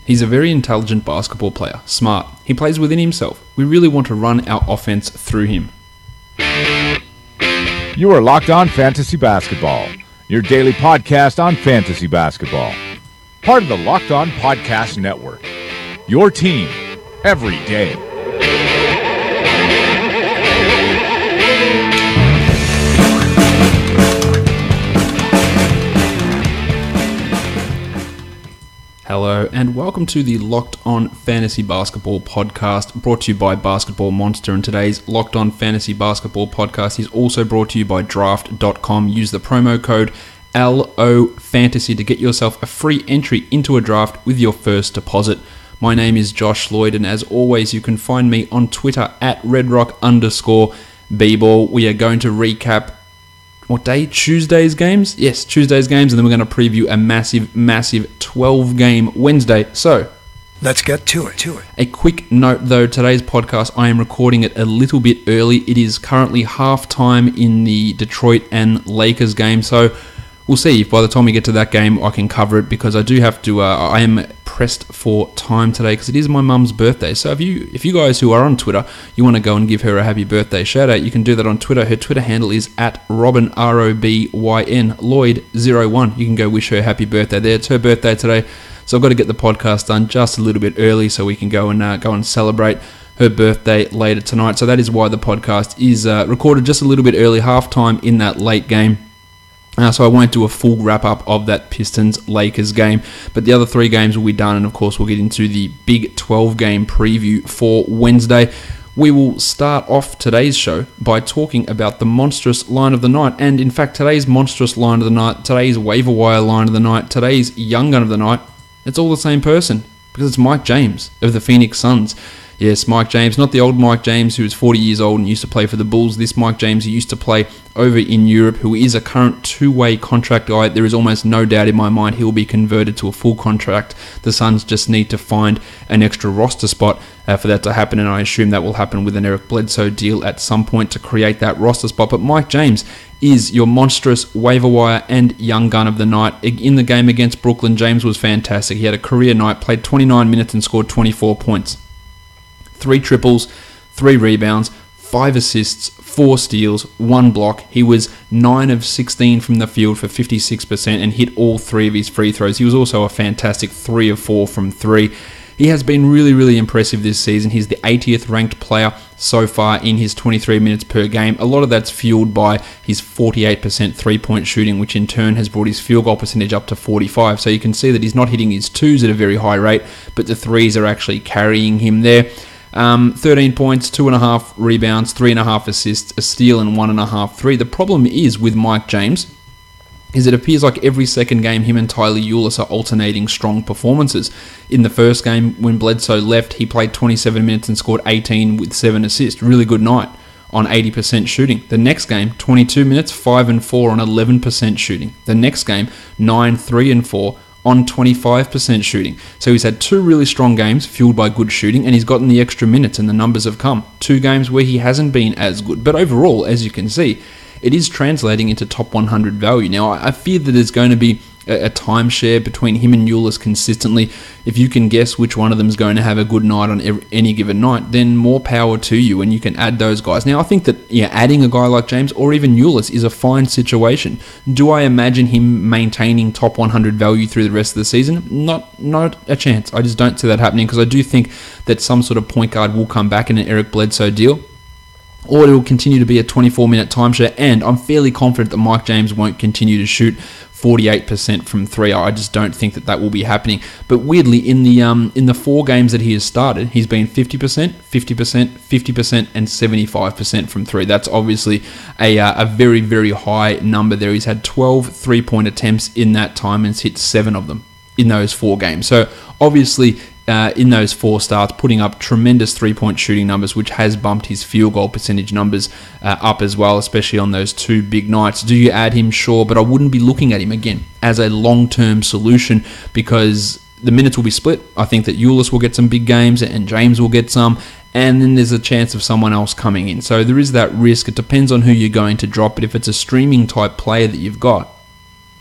He's a very intelligent basketball player, smart. He plays within himself. We really want to run our offense through him. You are Locked On Fantasy Basketball, your daily podcast on fantasy basketball. Part of the Locked On Podcast Network, your team every day. Hello and welcome to the Locked On Fantasy Basketball podcast, brought to you by Basketball Monster. And today's Locked On Fantasy Basketball podcast is also brought to you by Draft.com. Use the promo code LOFANTASY to get yourself a free entry into a draft with your first deposit. My name is Josh Lloyd, and as always, you can find me on Twitter at RedRock_bball. We are going to recap what day? Tuesday's games? Yes, Tuesday's games, and then we're going to preview a massive 12-game Wednesday. So, let's get to it. A quick note though, today's podcast, I am recording it a little bit early. It is currently halftime in the Detroit and Lakers game, so we'll see if by the time we get to that game I can cover it, because I do have to, I am pressed for time today because it is my mum's birthday. So if you guys who are on Twitter, you want to go and give her a happy birthday shout out, you can do that on Twitter. Her Twitter handle is at Robin, ROBYN, Lloyd01. You can go wish her a happy birthday there. It's her birthday today, so I've got to get the podcast done just a little bit early so we can go and celebrate her birthday later tonight. So that is why the podcast is recorded just a little bit early, halftime in that late game. So I won't do a full wrap-up of that Pistons-Lakers game, but the other three games will be done, and of course we'll get into the big 12-game preview for Wednesday. We will start off today's show by talking about the monstrous line of the night, and in fact today's monstrous line of the night, today's waiver wire line of the night, today's young gun of the night, it's all the same person, because it's Mike James of the Phoenix Suns. Yes, Mike James, not the old Mike James who is 40 years old and used to play for the Bulls. This Mike James who used to play over in Europe, who is a current two-way contract guy. There is almost no doubt in my mind he'll be converted to a full contract. The Suns just need to find an extra roster spot for that to happen, and I assume that will happen with an Eric Bledsoe deal at some point to create that roster spot. But Mike James is your monstrous waiver wire and young gun of the night. In the game against Brooklyn, James was fantastic. He had a career night, played 29 minutes and scored 24 points. 3 triples, 3 rebounds, 5 assists, 4 steals, 1 block. He was 9 of 16 from the field for 56% and hit all 3 of his free throws. He was also a fantastic 3 of 4 from 3. He has been really impressive this season. He's the 80th ranked player so far in his 23 minutes per game. A lot of that's fueled by his 48% three-point shooting, which in turn has brought his field goal percentage up to 45. So you can see that he's not hitting his 2s at a very high rate, but the 3s are actually carrying him there. 13 points, 2.5 rebounds, 3.5 assists, a steal, and 1.5 3. The problem is with Mike James is it appears like every second game him and Tyler Ulis are alternating strong performances. In the first game, when Bledsoe left, he played 27 minutes and scored 18 with 7 assists. Really good night on 80% shooting. The next game, 22 minutes, 5 and 4 on 11% shooting. The next game, 9, 3 and 4 on 25% shooting. So he's had 2 really strong games fueled by good shooting, and he's gotten the extra minutes and the numbers have come. 2 games where he hasn't been as good. But overall, as you can see, it is translating into top 100 value. Now, I fear that there's going to be a timeshare between him and Ulis consistently. If you can guess which one of them is going to have a good night on any given night, then more power to you, and you can add those guys. Now, I think that adding a guy like James or even Ulis is a fine situation. Do I imagine him maintaining top 100 value through the rest of the season? Not a chance. I just don't see that happening, because I do think that some sort of point guard will come back in an Eric Bledsoe deal, or it will continue to be a 24-minute timeshare, and I'm fairly confident that Mike James won't continue to shoot 48% from 3. I just don't think that will be happening. But weirdly, in the 4 games that he has started, he's been 50%, 50%, 50%, and 75% from 3. That's obviously a very high number there. He's had 12 3-point attempts in that time and has hit 7 of them in those 4 games. So obviously, in those 4 starts, putting up tremendous 3-point shooting numbers, which has bumped his field goal percentage numbers up as well, especially on those 2 big nights. Do you add him? Sure, but I wouldn't be looking at him again as a long-term solution, because the minutes will be split. I think that Ulis will get some big games and James will get some, and then there's a chance of someone else coming in. So there is that risk. It depends on who you're going to drop, but if it's a streaming type player that you've got,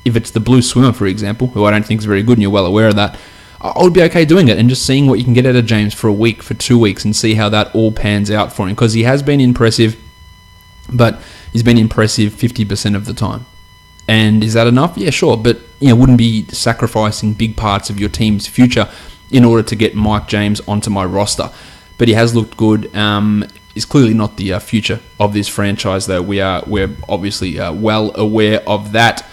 if it's the Blue Swimmer, for example, who I don't think is very good and you're well aware of that, I would be okay doing it and just seeing what you can get out of James for a week, for 2 weeks, and see how that all pans out for him. Because he has been impressive, but he's been impressive 50% of the time. And is that enough? Yeah, sure. But wouldn't be sacrificing big parts of your team's future in order to get Mike James onto my roster. But he has looked good. He's clearly not the future of this franchise, though. We're obviously well aware of that.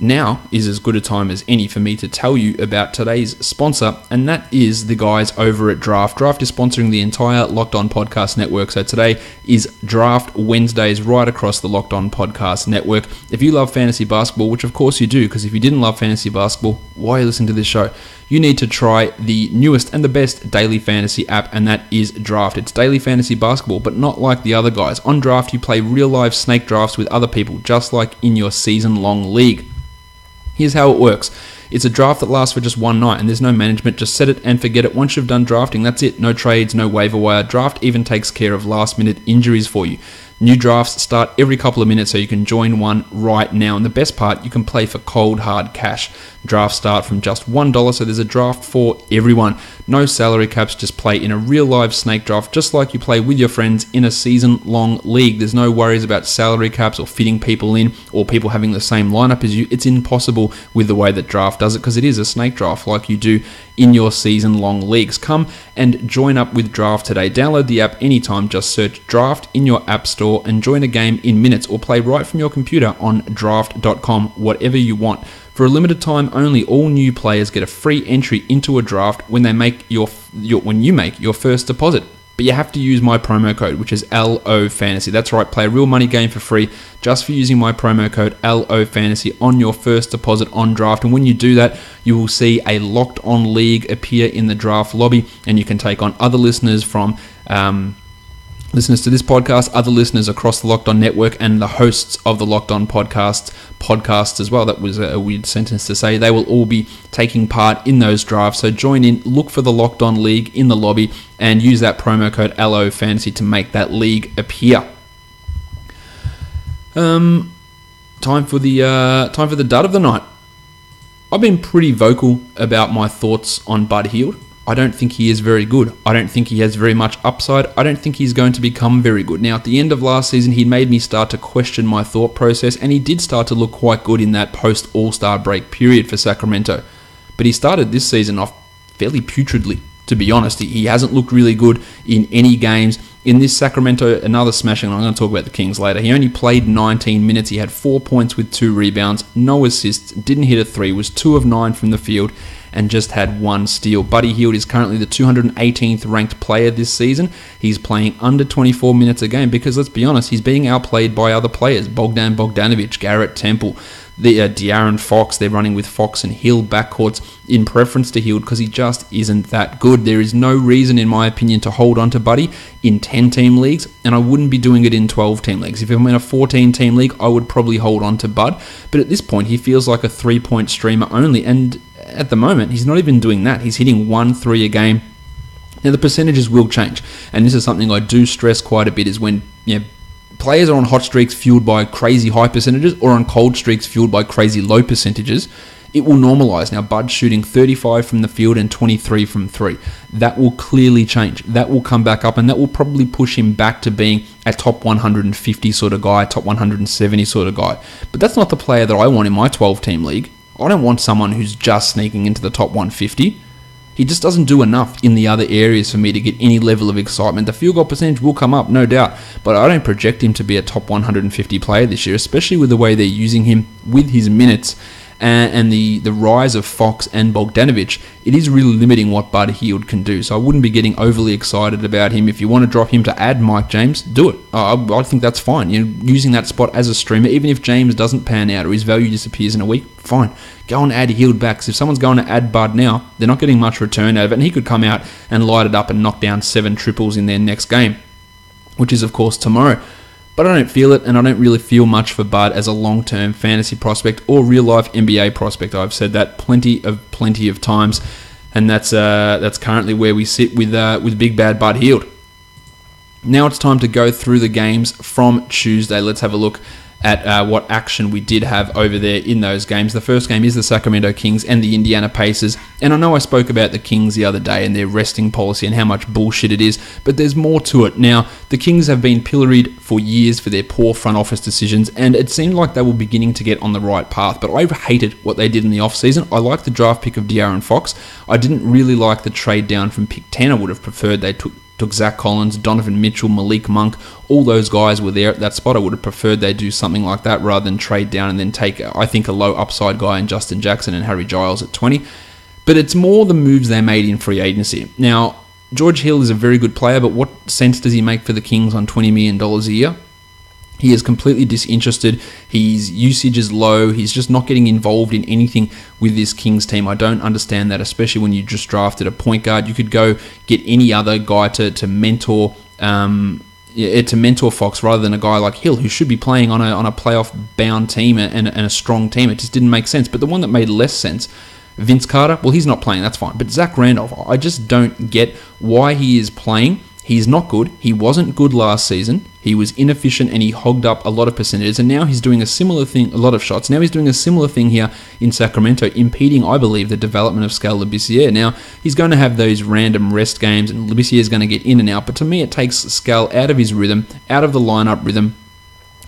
Now is as good a time as any for me to tell you about today's sponsor, and that is the guys over at Draft. Draft is sponsoring the entire Locked On Podcast Network, so today is Draft Wednesdays right across the Locked On Podcast Network. If you love fantasy basketball, which of course you do, because if you didn't love fantasy basketball, why are you listening to this show? You need to try the newest and the best daily fantasy app, and that is Draft. It's daily fantasy basketball, but not like the other guys. On Draft, you play real-life snake drafts with other people, just like in your season-long league. Here's how it works. It's a draft that lasts for just one night, and there's no management. Just set it and forget it. Once you've done drafting, that's it. No trades, no waiver wire. Draft even takes care of last-minute injuries for you. New drafts start every couple of minutes, so you can join one right now. And the best part, you can play for cold, hard cash. Drafts start from just $1, so there's a draft for everyone. No salary caps, just play in a real live snake draft, just like you play with your friends in a season-long league. There's no worries about salary caps or fitting people in or people having the same lineup as you. It's impossible with the way that Draft does it, because it is a snake draft like you do in your season-long leagues. Come and join up with Draft today. Download the app anytime. Just search Draft in your app store and join a game in minutes, or play right from your computer on draft.com, whatever you want. For a limited time only, all new players get a free entry into a draft when they make when you make your first deposit. But you have to use my promo code, which is LOFantasy. That's right, play a real money game for free just for using my promo code LOFantasy on your first deposit on Draft. And when you do that, you will see a Locked On League appear in the Draft lobby, and you can take on other listeners from listeners to this podcast, other listeners across the Locked On Network, and the hosts of the Locked On podcasts as well. That was a weird sentence to say. They will all be taking part in those drafts. So join in, look for the Locked On League in the lobby, and use that promo code LOFantasy to make that league appear. Time for the dud of the night. I've been pretty vocal about my thoughts on Bud Hield. I don't think he is very good. I don't think he has very much upside. I don't think he's going to become very good. Now, at the end of last season, he made me start to question my thought process, and he did start to look quite good in that post-All-Star break period for Sacramento. But he started this season off fairly putridly, to be honest. He hasn't looked really good in any games. In this Sacramento, another smashing, I'm going to talk about the Kings later. He only played 19 minutes. He had 4 points with 2 rebounds, no assists, didn't hit a 3, was 2 of 9 from the field, and just had 1 steal. Buddy Hield is currently the 218th ranked player this season. He's playing under 24 minutes a game because, let's be honest, he's being outplayed by other players. Bogdan Bogdanovic, Garrett Temple, the De'Aaron Fox. They're running with Fox and Hield backcourts in preference to Hield because he just isn't that good. There is no reason, in my opinion, to hold on to Buddy in 10-team leagues, and I wouldn't be doing it in 12-team leagues. If I'm in a 14-team league, I would probably hold on to Bud, but at this point, he feels like a 3-point streamer only, and at the moment, he's not even doing that. He's hitting 1 3 a game. Now, the percentages will change, and this is something I do stress quite a bit, is when players are on hot streaks fueled by crazy high percentages or on cold streaks fueled by crazy low percentages, it will normalize. Now, Bud's shooting 35 from the field and 23 from 3. That will clearly change. That will come back up, and that will probably push him back to being a top 150 sort of guy, top 170 sort of guy. But that's not the player that I want in my 12-team league. I don't want someone who's just sneaking into the top 150. He just doesn't do enough in the other areas for me to get any level of excitement. The field goal percentage will come up, no doubt, but I don't project him to be a top 150 player this year, especially with the way they're using him with his minutes and the rise of Fox and Bogdanovic. It is really limiting what Bud Hield can do, so I wouldn't be getting overly excited about him. If you want to drop him to add Mike James, do it. I think that's fine. Using that spot as a streamer, even if James doesn't pan out or his value disappears in a week, fine. Go and add Hield back, because if someone's going to add Bud now, they're not getting much return out of it, and he could come out and light it up and knock down 7 triples in their next game, which is, of course, tomorrow. But I don't feel it, and I don't really feel much for Bud as a long-term fantasy prospect or real-life NBA prospect. I've said that plenty of times, and that's currently where we sit with Big Bad Bud Hield. Now it's time to go through the games from Tuesday. Let's have a look at what action we did have over there in those games. The first game is the Sacramento Kings and the Indiana Pacers. And I know I spoke about the Kings the other day and their resting policy and how much bullshit it is, but there's more to it. Now, the Kings have been pilloried for years for their poor front office decisions, and it seemed like they were beginning to get on the right path, but I hated what they did in the offseason. I liked the draft pick of De'Aaron Fox. I didn't really like the trade down from pick 10. I would have preferred they took Zach Collins, Donovan Mitchell, Malik Monk. All those guys were there at that spot. I would have preferred they do something like that rather than trade down and then take, I think, a low upside guy in Justin Jackson and Harry Giles at 20. But it's more the moves they made in free agency. Now, George Hill is a very good player, but what sense does he make for the Kings on $20 million a year? He is completely disinterested. His usage is low. He's just not getting involved in anything with this Kings team. I don't understand that, especially when you just drafted a point guard. You could go get any other guy to mentor Fox rather than a guy like Hill, who should be playing on a playoff-bound team and a strong team. It just didn't make sense. But the one that made less sense, Vince Carter, well, he's not playing. That's fine. But Zach Randolph, I just don't get why he is playing. He's not good. He wasn't good last season. He was inefficient and he hogged up a lot of percentages. And now he's doing a similar thing, a lot of shots. Now he's doing a similar thing here in Sacramento, impeding, I believe, the development of Skal Labissière. Now, he's going to have those random rest games and Labissière is going to get in and out. But to me, it takes Skal out of his rhythm, out of the lineup rhythm.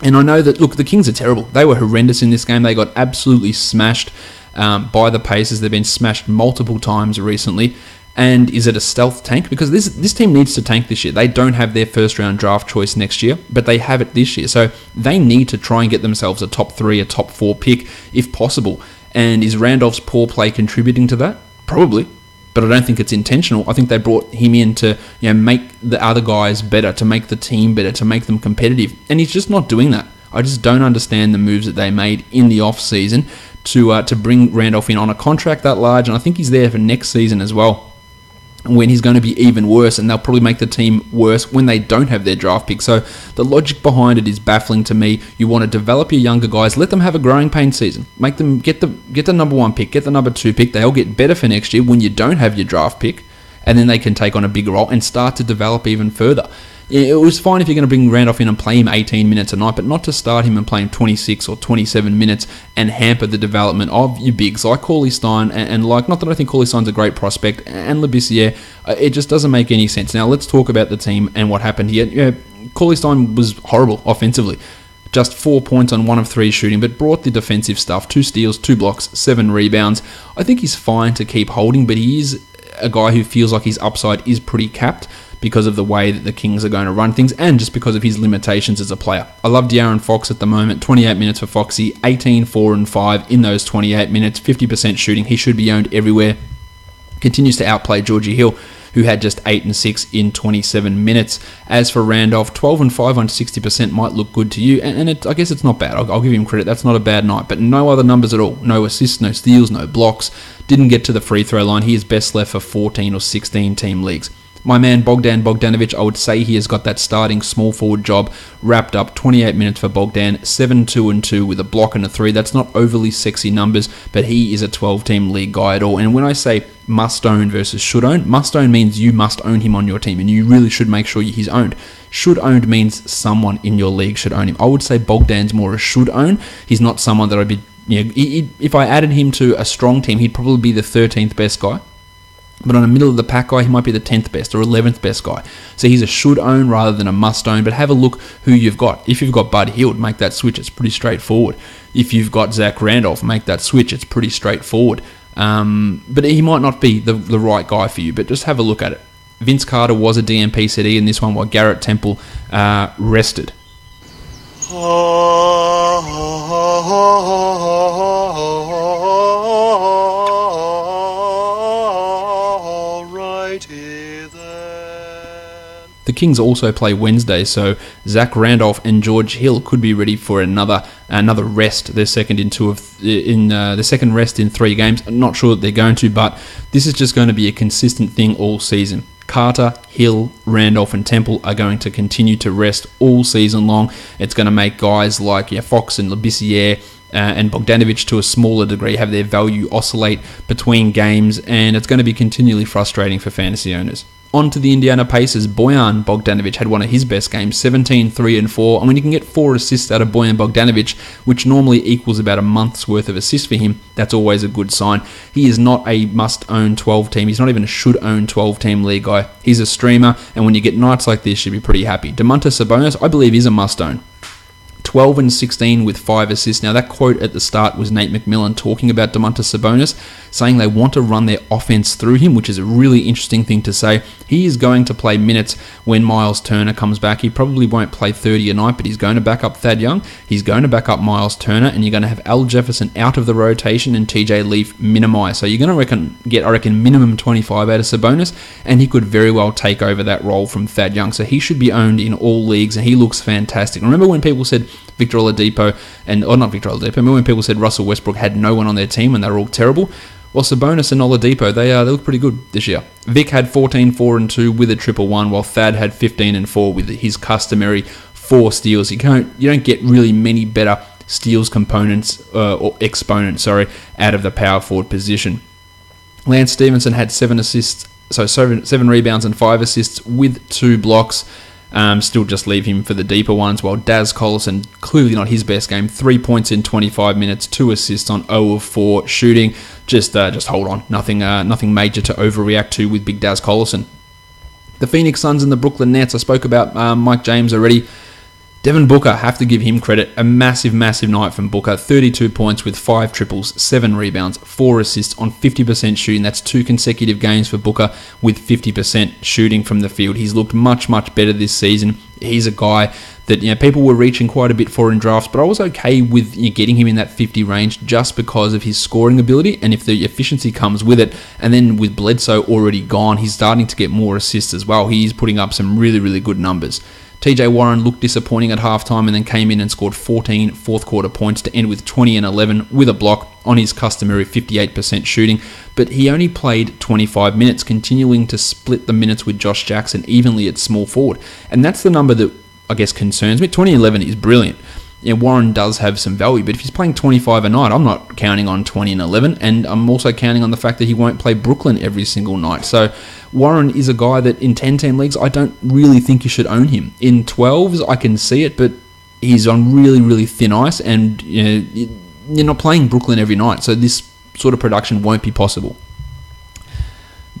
And I know that, look, the Kings are terrible. They were horrendous in this game. They got absolutely smashed by the Pacers. They've been smashed multiple times recently. And is it a stealth tank? Because this team needs to tank this year. They don't have their first round draft choice next year, but they have it this year. So they need to try and get themselves a top 3, a top 4 pick if possible. And is Randolph's poor play contributing to that? Probably. But I don't think it's intentional. I think they brought him in to make the other guys better, to make the team better, to make them competitive. And he's just not doing that. I just don't understand the moves that they made in the off-season to bring Randolph in on a contract that large. And I think he's there for next season as well, when he's going to be even worse, and they'll probably make the team worse when they don't have their draft pick. So the logic behind it is baffling to me. You want to develop your younger guys, let them have a growing pain season, make them get the number 1 pick, get the number 2 pick. They'll get better for next year when you don't have your draft pick, and then they can take on a bigger role and start to develop even further. It was fine if you're going to bring Randolph in and play him 18 minutes a night, but not to start him and play him 26 or 27 minutes and hamper the development of your bigs like Cauley Stein and like, not that I think Cauley Stein's a great prospect, and Labissière. It just doesn't make any sense. Now let's talk about the team and what happened here. Cauley Stein was horrible offensively. Just 4 points on 1 of 3 shooting, but brought the defensive stuff. 2 steals, 2 blocks, 7 rebounds. I think he's fine to keep holding, but he is a guy who feels like his upside is pretty capped because of the way that the Kings are going to run things and just because of his limitations as a player. I love De'Aaron Fox at the moment. 28 minutes for Foxy, 18, 4 and 5 in those 28 minutes, 50% shooting. He should be owned everywhere. Continues to outplay Georgie Hill, who had just 8 and 6 in 27 minutes. As for Randolph, 12 and 5 on 60% might look good to you, and I guess it's not bad. I'll give him credit. That's not a bad night, but no other numbers at all. No assists, no steals, no blocks. Didn't get to the free throw line. He is best left for 14 or 16 team leagues. My man Bogdan Bogdanovic, I would say he has got that starting small forward job wrapped up. 28 minutes for Bogdan, 7, 2 and 2 with a block and a 3. That's not overly sexy numbers, but he is a 12-team league guy at all. And when I say must own versus should own, must own means you must own him on your team, and you really should make sure he's owned. Should owned means someone in your league should own him. I would say Bogdan's more a should own. He's not someone that I'd be, if I added him to a strong team, he'd probably be the 13th best guy. But on a middle of the pack guy, he might be the 10th best or 11th best guy. So he's a should own rather than a must own. But have a look who you've got. If you've got Bud Hield, make that switch. It's pretty straightforward. If you've got Zach Randolph, make that switch. It's pretty straightforward. But he might not be the right guy for you. But just have a look at it. Vince Carter was a DNP CD in this one while Garrett Temple rested. The Kings also play Wednesday, so Zach Randolph and George Hill could be ready for another rest. Their second the second rest in 3 games. I'm not sure that they're going to, but this is just going to be a consistent thing all season. Carter, Hill, Randolph, and Temple are going to continue to rest all season long. It's going to make guys like Fox and Labissière and Bogdanovic to a smaller degree have their value oscillate between games, and it's going to be continually frustrating for fantasy owners. On to the Indiana Pacers. Bojan Bogdanovic had one of his best games, 17, 3 and 4. I mean, you can get 4 assists out of Bojan Bogdanovic, which normally equals about a month's worth of assists for him. That's always a good sign. He is not a must-own 12-team. He's not even a should-own 12-team league guy. He's a streamer, and when you get nights like this, you'll be pretty happy. Domantas Sabonis, I believe, is a must-own. 12 and 16 with 5 assists. Now, that quote at the start was Nate McMillan talking about Domantas Sabonis, saying they want to run their offense through him, which is a really interesting thing to say. He is going to play minutes when Miles Turner comes back. He probably won't play 30 a night, but he's going to back up Thad Young. He's going to back up Miles Turner, and you're going to have Al Jefferson out of the rotation and TJ Leaf minimized. So you're going to get minimum 25 out of Sabonis, and he could very well take over that role from Thad Young. So he should be owned in all leagues, and he looks fantastic. Remember when people said Victor Oladipo, not Victor Oladipo, remember when people said Russell Westbrook had no one on their team and they were all terrible? Well, Sabonis and Oladipo, they look pretty good this year. Vic had 14, 4 and 2 with a 1-1, while Thad had 15 and 4 with his customary 4 steals. You don't get really many better steals components or exponents, out of the power forward position. Lance Stevenson had 7 rebounds and 5 assists with 2 blocks. Still just leave him for the deeper ones, while Daz Collison, clearly not his best game, 3 points in 25 minutes, 2 assists on 0 of 4 shooting. Just hold on. Nothing major to overreact to with big Daz Collison. The Phoenix Suns and the Brooklyn Nets, I spoke about Mike James already. Devin Booker, have to give him credit. A massive, massive night from Booker. 32 points with 5 triples, 7 rebounds, 4 assists on 50% shooting. That's 2 consecutive games for Booker with 50% shooting from the field. He's looked much, much better this season. He's a guy that people were reaching quite a bit for in drafts, but I was okay with getting him in that 50 range just because of his scoring ability and if the efficiency comes with it. And then with Bledsoe already gone, he's starting to get more assists as well. He's putting up some really, really good numbers. TJ Warren looked disappointing at halftime and then came in and scored 14 fourth quarter points to end with 20 and 11 with a block on his customary 58% shooting. But he only played 25 minutes, continuing to split the minutes with Josh Jackson evenly at small forward. And that's the number that I guess concerns me. 20-11 is brilliant. Warren does have some value, but if he's playing 25 a night, I'm not counting on 20 and 11, and I'm also counting on the fact that he won't play Brooklyn every single night. So Warren is a guy that in 10-team leagues, I don't really think you should own him. In 12s, I can see it, but he's on really, really thin ice, and you're not playing Brooklyn every night, so this sort of production won't be possible.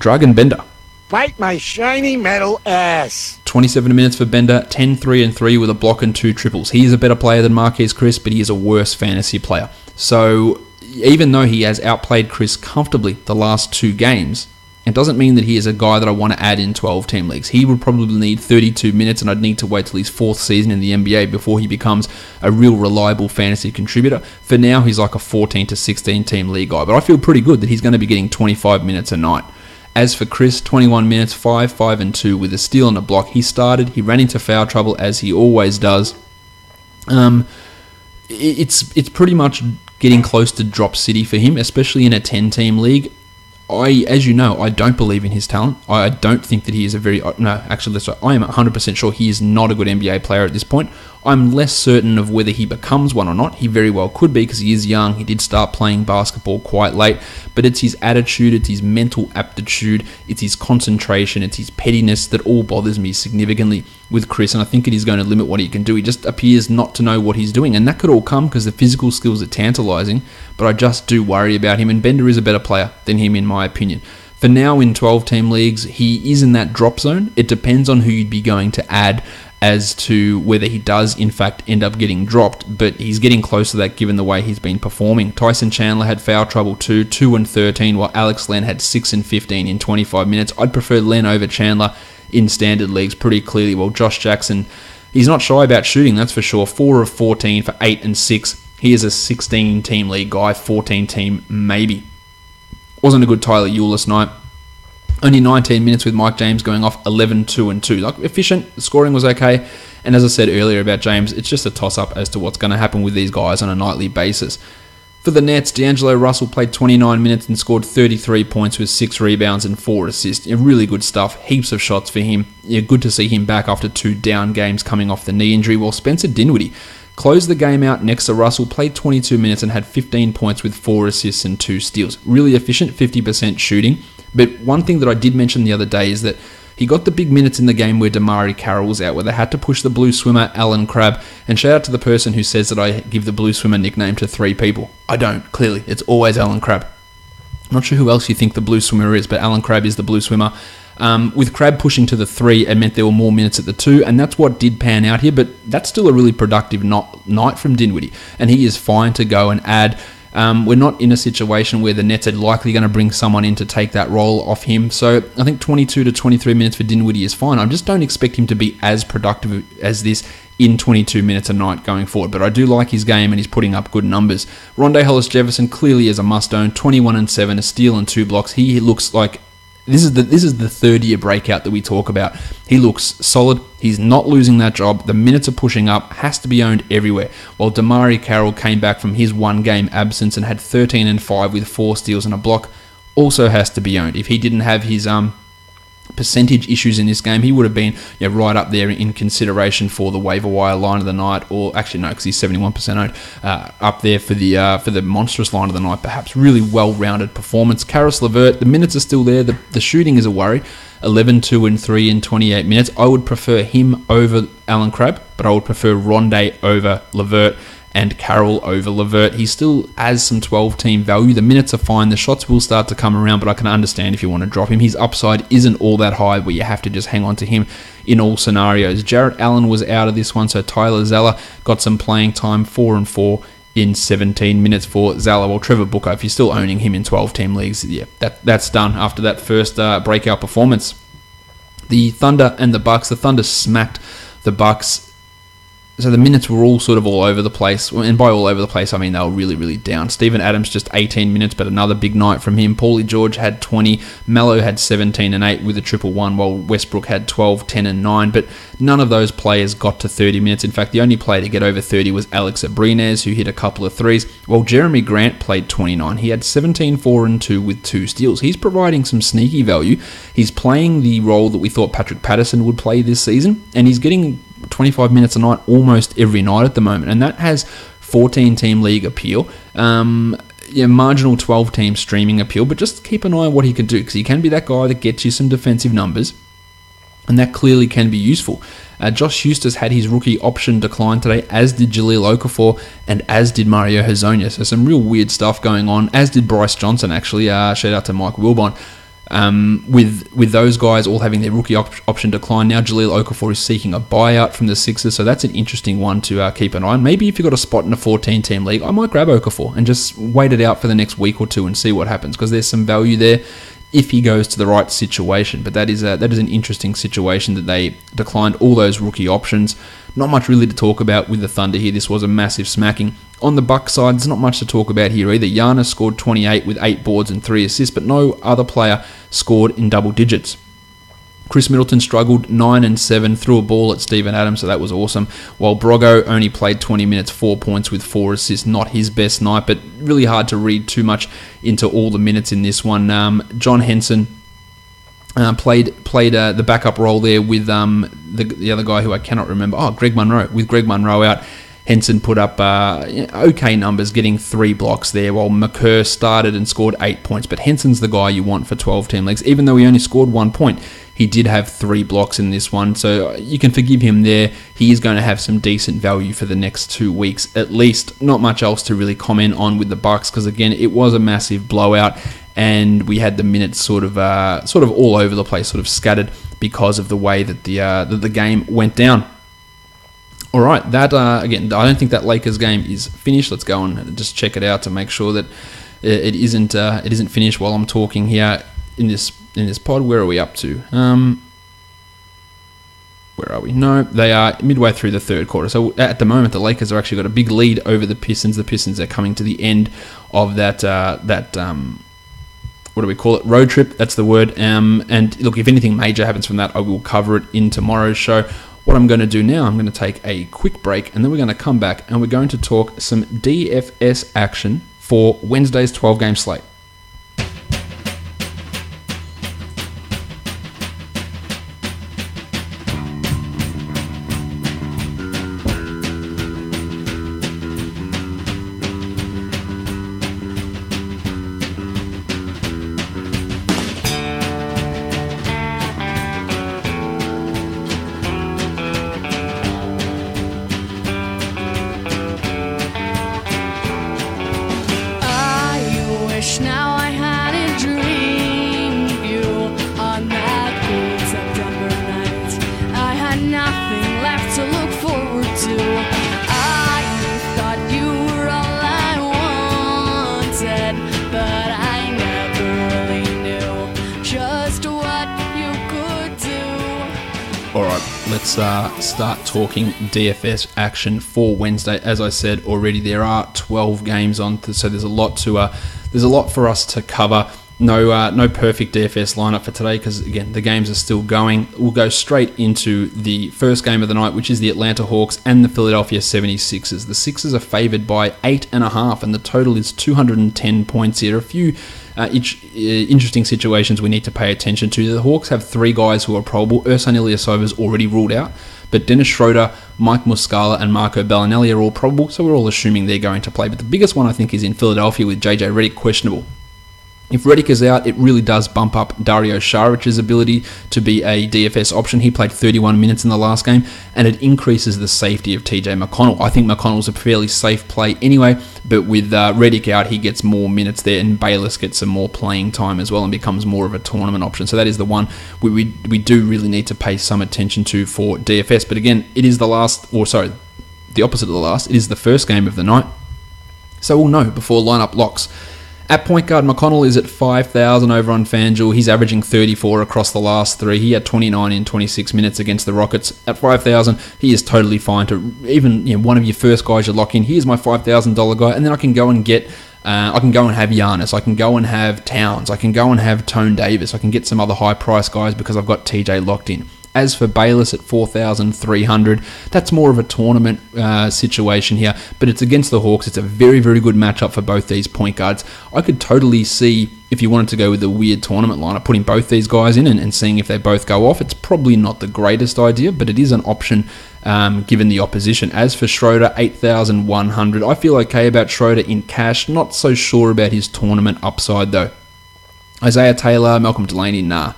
Dragan Bender. Bite my shiny metal ass. 27 minutes for Bender, 10, 3 and 3 with a block and 2 triples. He is a better player than Marquise Chris, but he is a worse fantasy player. So even though he has outplayed Chris comfortably the last 2 games, it doesn't mean that he is a guy that I want to add in 12-team leagues. He would probably need 32 minutes, and I'd need to wait till his 4th season in the NBA before he becomes a real reliable fantasy contributor. For now, he's like a 14 to 16-team league guy, but I feel pretty good that he's going to be getting 25 minutes a night. As for Chris, 21 minutes, 5, 5 and 2 with a steal and a block. He started, he ran into foul trouble as he always does. It's pretty much getting close to drop city for him, especially in a 10-team league. As you know, I don't believe in his talent. I don't think that he is I am 100% sure he is not a good NBA player at this point. I'm less certain of whether he becomes one or not. He very well could be because he is young. He did start playing basketball quite late. But it's his attitude, it's his mental aptitude, it's his concentration, it's his pettiness that all bothers me significantly with Chris. And I think it is going to limit what he can do. He just appears not to know what he's doing. And that could all come because the physical skills are tantalizing. But I just do worry about him. And Bender is a better player than him in my opinion. For now, in 12-team leagues, he is in that drop zone. It depends on who you'd be going to add as to whether he does, in fact, end up getting dropped. But he's getting close to that given the way he's been performing. Tyson Chandler had foul trouble too, 2 and 13, while Alex Len had 6 and 15 in 25 minutes. I'd prefer Len over Chandler in standard leagues pretty clearly. While Josh Jackson, he's not shy about shooting, that's for sure. 4 of 14 for 8 and 6. He is a 16-team league guy, 14-team maybe. Wasn't a good Tyler Ulis night. Only 19 minutes with Mike James going off 11, 2 and 2. Like, efficient, the scoring was okay. And as I said earlier about James, it's just a toss-up as to what's going to happen with these guys on a nightly basis. For the Nets, D'Angelo Russell played 29 minutes and scored 33 points with 6 rebounds and 4 assists. Really good stuff. Heaps of shots for him. Good to see him back after 2 down games coming off the knee injury. While Spencer Dinwiddie, Closed the game out next to Russell, played 22 minutes and had 15 points with 4 assists and 2 steals. Really efficient, 50% shooting. But one thing that I did mention the other day is that he got the big minutes in the game where Damari Carroll was out, where they had to push the blue swimmer, Alan Crabb. And shout out to the person who says that I give the blue swimmer nickname to 3 people. I don't, clearly. It's always Alan Crabb. I'm not sure who else you think the blue swimmer is, but Alan Crabb is the blue swimmer. With Crabb pushing to the 3, it meant there were more minutes at the 2, and that's what did pan out here, but that's still a really productive night from Dinwiddie, and he is fine to go and add. We're not in a situation where the Nets are likely going to bring someone in to take that role off him, so I think 22 to 23 minutes for Dinwiddie is fine. I just don't expect him to be as productive as this in 22 minutes a night going forward, but I do like his game and he's putting up good numbers. Rondé Hollis-Jefferson clearly is a must-own, 21-7, a steal and 2 blocks. He looks like This is the third-year breakout that we talk about. He looks solid. He's not losing that job. The minutes are pushing up. Has to be owned everywhere. While Damari Carroll came back from his 1-game absence and had 13-5 with 4 steals and a block, also has to be owned. If he didn't have his percentage issues in this game, he would have been right up there in consideration for the waiver wire line of the night, or actually no, because he's 71% owned, up there for the monstrous line of the night. Perhaps really well-rounded performance. Karis LeVert, the minutes are still there. The shooting is a worry. 11, 2, and 3 in 28 minutes. I would prefer him over Alan Crabb, but I would prefer Rondé over LeVert and Carroll over LeVert. He still has some 12-team value. The minutes are fine. The shots will start to come around, but I can understand if you want to drop him. His upside isn't all that high where you have to just hang on to him in all scenarios. Jarrett Allen was out of this one, so Tyler Zeller got some playing time, 4 and 4 in 17 minutes for Zeller. Well, Trevor Booker, if you're still owning him in 12-team leagues, that's done after that first breakout performance. The Thunder and the Bucks. The Thunder smacked the Bucks. So the minutes were all sort of all over the place. And by all over the place, I mean they were really, really down. Steven Adams just 18 minutes, but another big night from him. Paulie George had 20. Melo had 17 and 8 with a 1-1, while Westbrook had 12, 10 and 9. But none of those players got to 30 minutes. In fact, the only player to get over 30 was Alex Abrines, who hit a couple of threes, while Jeremy Grant played 29. He had 17, 4 and 2 with 2 steals. He's providing some sneaky value. He's playing the role that we thought Patrick Patterson would play this season, and he's getting 25 minutes a night almost every night at the moment, and that has 14-team league appeal, marginal 12-team streaming appeal, but just keep an eye on what he can do, because he can be that guy that gets you some defensive numbers, and that clearly can be useful. Josh Hustis had his rookie option decline today, as did Jahlil Okafor, and as did Mario Hezonja, so some real weird stuff going on, as did Bryce Johnson, actually. Shout out to Mike Wilbon. With those guys all having their rookie option decline, now Jahlil Okafor is seeking a buyout from the Sixers, so that's an interesting one to keep an eye on. Maybe if you've got a spot in a 14-team league, I might grab Okafor and just wait it out for the next week or two and see what happens, because there's some value there if he goes to the right situation. But that is an interesting situation that they declined all those rookie options. Not much really to talk about with the Thunder here. This was a massive smacking. On the Bucks side, there's not much to talk about here either. Giannis scored 28 with 8 boards and 3 assists, but no other player scored in double digits. Chris Middleton struggled, 9 and 7, threw a ball at Steven Adams, so that was awesome. While Brogo only played 20 minutes, 4 points with 4 assists. Not his best night, but really hard to read too much into all the minutes in this one. John Henson played the backup role there with the other guy who I cannot remember. Greg Monroe. With Greg Monroe out, Henson put up okay numbers, getting 3 blocks there, while McCurr started and scored 8 points. But Henson's the guy you want for 12-team leagues. Even though he only scored 1 point, he did have 3 blocks in this one, so you can forgive him there. He is going to have some decent value for the next 2 weeks, at least. Not much else to really comment on with the Bucks, because again, it was a massive blowout, and we had the minutes sort of all over the place, sort of scattered because of the way that the game went down. All right, that again, I don't think that Lakers game is finished. Let's go and just check it out to make sure that it isn't finished while I'm talking here in this pod. Where are we up to? Where are we? No, they are midway through the third quarter. So at the moment, the Lakers have actually got a big lead over the Pistons. The Pistons are coming to the end of that what do we call it? Road trip. That's the word. And look, if anything major happens from that, I will cover it in tomorrow's show. What I'm going to do now, I'm going to take a quick break, and then we're going to come back and we're going to talk some DFS action for Wednesday's 12-game slate. let's start talking DFS action for Wednesday. As I said already, there are 12 games on, so there's a lot for us to cover. No perfect DFS lineup for today because, again, the games are still going. We'll go straight into the first game of the night, which is the Atlanta Hawks and the Philadelphia 76ers. The Sixers are favoured by 8.5, and the total is 210 points here. A few interesting situations we need to pay attention to. The Hawks have three guys who are probable. Ersan Ilyasova's already ruled out, but Dennis Schroeder, Mike Muscala, and Marco Bellinelli are all probable, so we're all assuming they're going to play. But the biggest one, I think, is in Philadelphia with JJ Redick questionable. If Redick is out, it really does bump up Dario Saric's ability to be a DFS option. He played 31 minutes in the last game, and it increases the safety of TJ McConnell. I think McConnell's a fairly safe play anyway, but with Redick out, he gets more minutes there, and Bayless gets some more playing time as well and becomes more of a tournament option. So that is the one we do really need to pay some attention to for DFS. But again, it is the opposite of the last. It is the first game of the night, so we'll know before lineup locks. At point guard, McConnell is at 5,000 over on FanDuel. He's averaging 34 across the last three. He had 29 in 26 minutes against the Rockets. At 5,000, he is totally fine to even one of your first guys you lock in. Here's my $5,000 guy, and then I can go and get. I can go and have Giannis. I can go and have Towns. I can go and have Tone Davis. I can get some other high-priced guys because I've got TJ locked in. As for Bayless at 4,300, that's more of a tournament situation here, but it's against the Hawks. It's a very, very good matchup for both these point guards. I could totally see, if you wanted to go with a weird tournament lineup, putting both these guys in and seeing if they both go off. It's probably not the greatest idea, but it is an option given the opposition. As for Schroeder, 8,100. I feel okay about Schroeder in cash. Not so sure about his tournament upside, though. Isaiah Taylor, Malcolm Delaney, nah.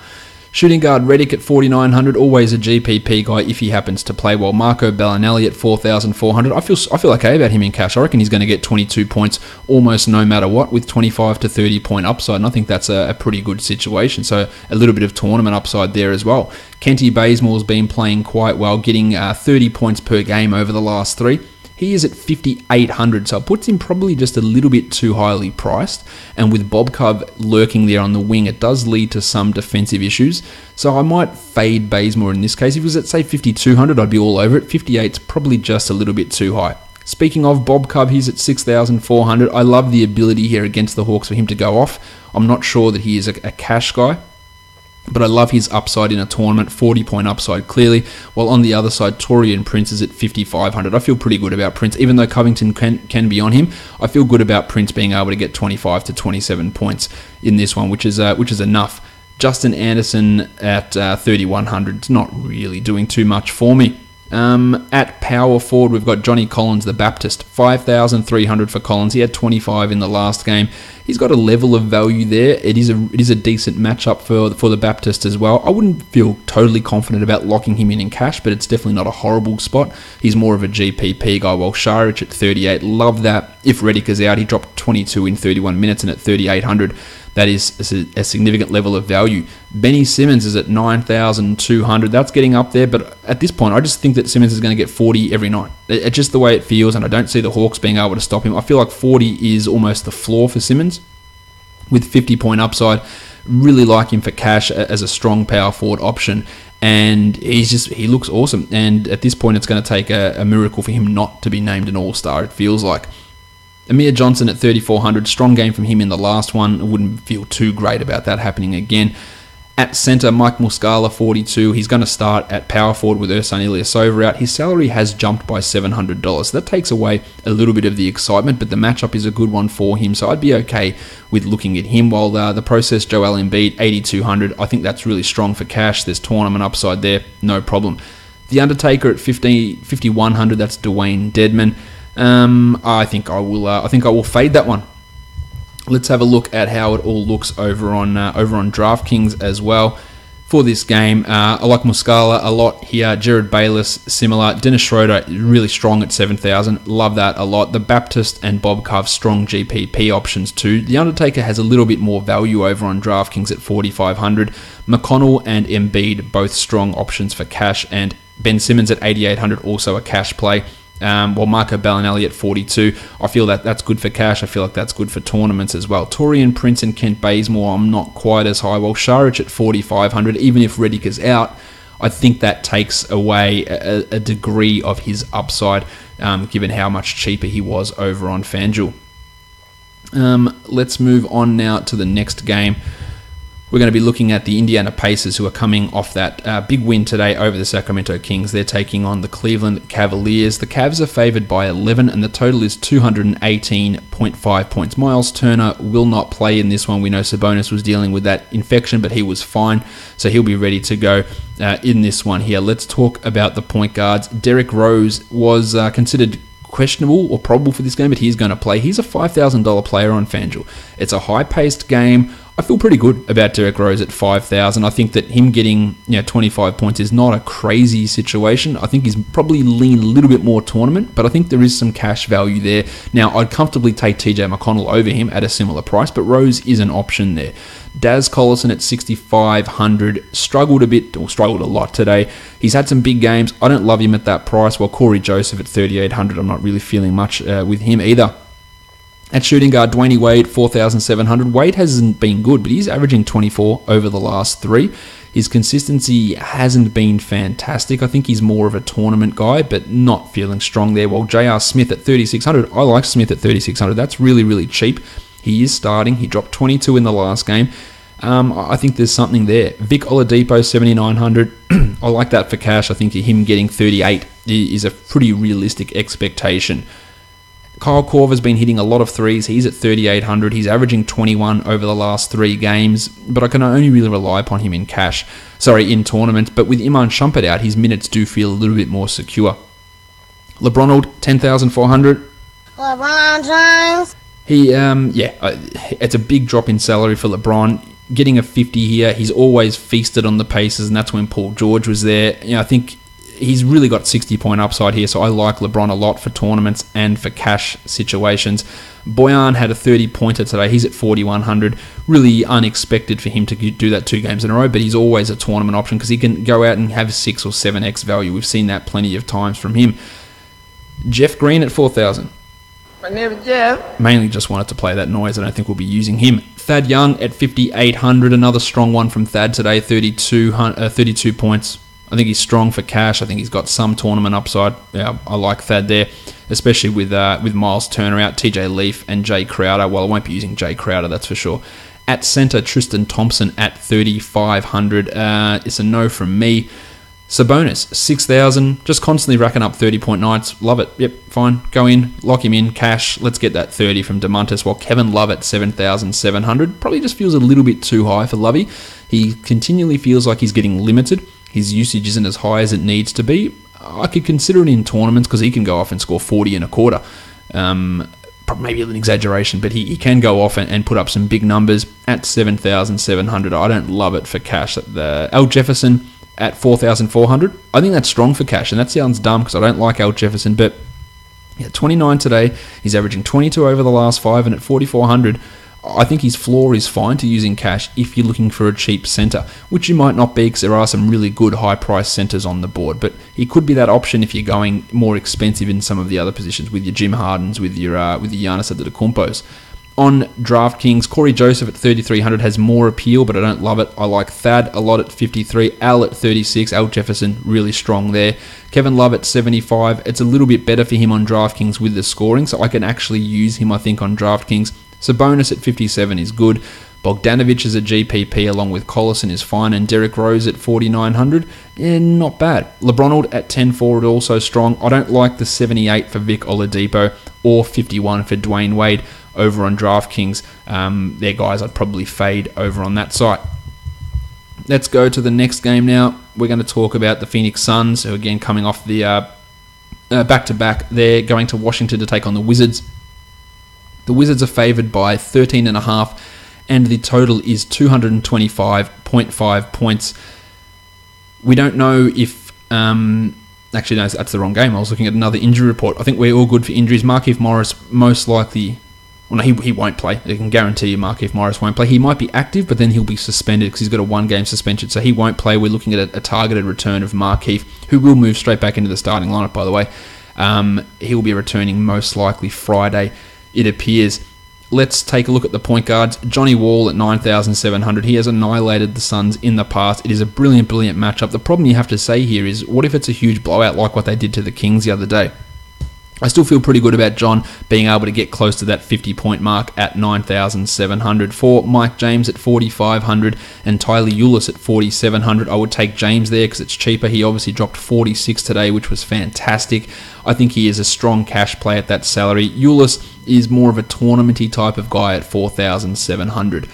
Shooting guard Redick at 4,900, always a GPP guy if he happens to play well. Marco Bellinelli at 4,400. I feel okay about him in cash. I reckon he's going to get 22 points almost no matter what, with 25 to 30 point upside, and I think that's a pretty good situation. So a little bit of tournament upside there as well. Kenty Bazemore's been playing quite well, getting 30 points per game over the last three. He is at 5,800, so it puts him probably just a little bit too highly priced. And with Bob Cove lurking there on the wing, it does lead to some defensive issues. So I might fade Bazemore in this case. If it was at, say, 5,200, I'd be all over it. 58's probably just a little bit too high. Speaking of Bob Cove, he's at 6,400. I love the ability here against the Hawks for him to go off. I'm not sure that he is a cash guy, but I love his upside in a tournament, 40-point upside clearly, while on the other side, Taurean Prince is at 5,500. I feel pretty good about Prince. Even though Covington can be on him, I feel good about Prince being able to get 25 to 27 points in this one, which is enough. Justin Anderson at 3,100. It's not really doing too much for me. At power forward, we've got Johnny Collins, the Baptist, 5,300 for Collins. He had 25 in the last game. He's got a level of value there. It is a decent matchup for the Baptist as well. I wouldn't feel totally confident about locking him in cash, but it's definitely not a horrible spot. He's more of a GPP guy, while Saric at 38. Love that. If Redick is out, he dropped 22 in 31 minutes, and at 3,800, that is a significant level of value. Benny Simmons is at 9,200. That's getting up there, but at this point, I just think that Simmons is going to get 40 every night. It's just the way it feels, and I don't see the Hawks being able to stop him. I feel like 40 is almost the floor for Simmons, with 50-point upside. Really like him for cash as a strong power forward option, and he looks awesome. And at this point, it's going to take a miracle for him not to be named an all-star, it feels like. Amir Johnson at 3,400. Strong game from him in the last one. I wouldn't feel too great about that happening again. At centre, Mike Muscala, 42. He's going to start at power forward with Ersan Ilyasova out. His salary has jumped by $700. So that takes away a little bit of the excitement, but the matchup is a good one for him. So I'd be okay with looking at him. While the process, Joel Embiid, 8,200. I think that's really strong for cash. There's tournament upside there. No problem. The Undertaker at 5,100. That's Dwayne Dedman. I think I will fade that one. Let's have a look at how it all looks over on DraftKings as well for this game. I like Muscala a lot here. Jared Bayless, similar. Dennis Schroeder, really strong at 7,000. Love that a lot. The Baptist and Bob Cove, strong GPP options too. The Undertaker has a little bit more value over on DraftKings at 4,500. McConnell and Embiid, both strong options for cash. And Ben Simmons at 8,800, also a cash play. While Marco Bellinelli at 42, I feel that's good for cash. I feel like that's good for tournaments as well. Taurean Prince and Kent Bazemore, I'm not quite as high. While Saric at 4,500, even if Redick is out, I think that takes away a degree of his upside, given how much cheaper he was over on FanDuel. Let's move on now to the next game. We're going to be looking at the Indiana Pacers, who are coming off that big win today over the Sacramento Kings. They're taking on the Cleveland Cavaliers. The Cavs are favored by 11, and the total is 218.5 points. Miles Turner will not play in this one. We know Sabonis was dealing with that infection, but he was fine, so he'll be ready to go in this one here. Let's talk about the point guards. Derrick Rose was considered questionable or probable for this game, but he's going to play. He's a $5,000 player on FanDuel. It's a high-paced game. I feel pretty good about Derrick Rose at 5,000. I think that him getting 25 points is not a crazy situation. I think he's probably lean a little bit more tournament, but I think there is some cash value there. Now, I'd comfortably take TJ McConnell over him at a similar price, but Rose is an option there. Daz Collison at 6,500 struggled a lot today. He's had some big games. I don't love him at that price, while Corey Joseph at 3,800, I'm not really feeling much with him either. At shooting guard, Dwayne Wade, 4,700. Wade hasn't been good, but he's averaging 24 over the last 3. His consistency hasn't been fantastic. I think he's more of a tournament guy, but not feeling strong there. While J.R. Smith at 3,600, I like Smith at 3,600. That's really, really cheap. He is starting. He dropped 22 in the last game. I think there's something there. Vic Oladipo, 7,900. I like that for cash. I think him getting 38 is a pretty realistic expectation. Kyle Korver's been hitting a lot of threes. He's at 3,800. He's averaging 21 over the last 3 games, but I can only really rely upon him in tournament. But with Iman Shumpert out, his minutes do feel a little bit more secure. LeBron, 10,400. LeBron James. It's a big drop in salary for LeBron. Getting a 50 here, he's always feasted on the Pacers, and that's when Paul George was there. I think he's really got 60-point upside here, so I like LeBron a lot for tournaments and for cash situations. Bojan had a 30-pointer today. He's at 4,100. Really unexpected for him to do that 2 games in a row, but he's always a tournament option because he can go out and have 6 or 7x value. We've seen that plenty of times from him. Jeff Green at 4,000. My name is Jeff. Mainly just wanted to play that noise. I don't think we'll be using him. Thad Young at 5,800. Another strong one from Thad today, 32 points. I think he's strong for cash. I think he's got some tournament upside. Yeah, I like Thad there, especially with Miles Turner out, TJ Leaf, and Jay Crowder. Well, I won't be using Jay Crowder, that's for sure. At center, Tristan Thompson at 3,500. It's a no from me. Sabonis, 6,000. Just constantly racking up 30-point nights. Love it. Yep, fine. Go in, lock him in, cash. Let's get that 30 from DeMontis. While Kevin Love at 7,700. Probably just feels a little bit too high for Lovey. He continually feels like he's getting limited. His usage isn't as high as it needs to be. I could consider it in tournaments because he can go off and score 40 and a quarter. Maybe an exaggeration, but he can go off and put up some big numbers at 7,700. I don't love it for cash. Al Jefferson at 4,400. I think that's strong for cash, and that sounds dumb because I don't like Al Jefferson, but 29 today. He's averaging 22 over the last 5, and at 4,400, I think his floor is fine to use in cash if you're looking for a cheap centre, which you might not be because there are some really good high-priced centres on the board. But he could be that option if you're going more expensive in some of the other positions with your Jim Hardens, with your Giannis Antetokounmpos. On DraftKings, Corey Joseph at 3,300 has more appeal, but I don't love it. I like Thad a lot at 53, Al at 36, Al Jefferson really strong there. Kevin Love at 75. It's a little bit better for him on DraftKings with the scoring, so I can actually use him, I think, on DraftKings. Sabonis at 57 is good. Bogdanovic as a GPP along with Collison is fine, and Derrick Rose at 4,900, not bad. LeBron at 10,400 also strong. I don't like the 78 for Vic Oladipo or 51 for Dwayne Wade over on DraftKings. They're guys I'd probably fade over on that site. Let's go to the next game now. We're going to talk about the Phoenix Suns, who again coming off the back-to-back. They're going to Washington to take on the Wizards. The Wizards are favoured by 13.5, and the total is 225.5 points. We don't know if... actually, no, that's the wrong game. I was looking at another injury report. I think we're all good for injuries. Markieff Morris most likely... Well, no, he won't play. I can guarantee you Markieff Morris won't play. He might be active, but then he'll be suspended because he's got a 1-game suspension, so he won't play. We're looking at a targeted return of Markieff, who will move straight back into the starting lineup, by the way. He'll be returning most likely Friday, it appears. Let's take a look at the point guards. Johnny Wall at 9,700. He has annihilated the Suns in the past. It is a brilliant, brilliant matchup. The problem you have to say here is, what if it's a huge blowout like what they did to the Kings the other day? I still feel pretty good about John being able to get close to that 50-point mark at 9,700. For Mike James at 4,500 and Tyler Ulis at 4,700, I would take James there because it's cheaper. He obviously dropped 46 today, which was fantastic. I think he is a strong cash play at that salary. Ulis is more of a tournamenty type of guy at 4,700.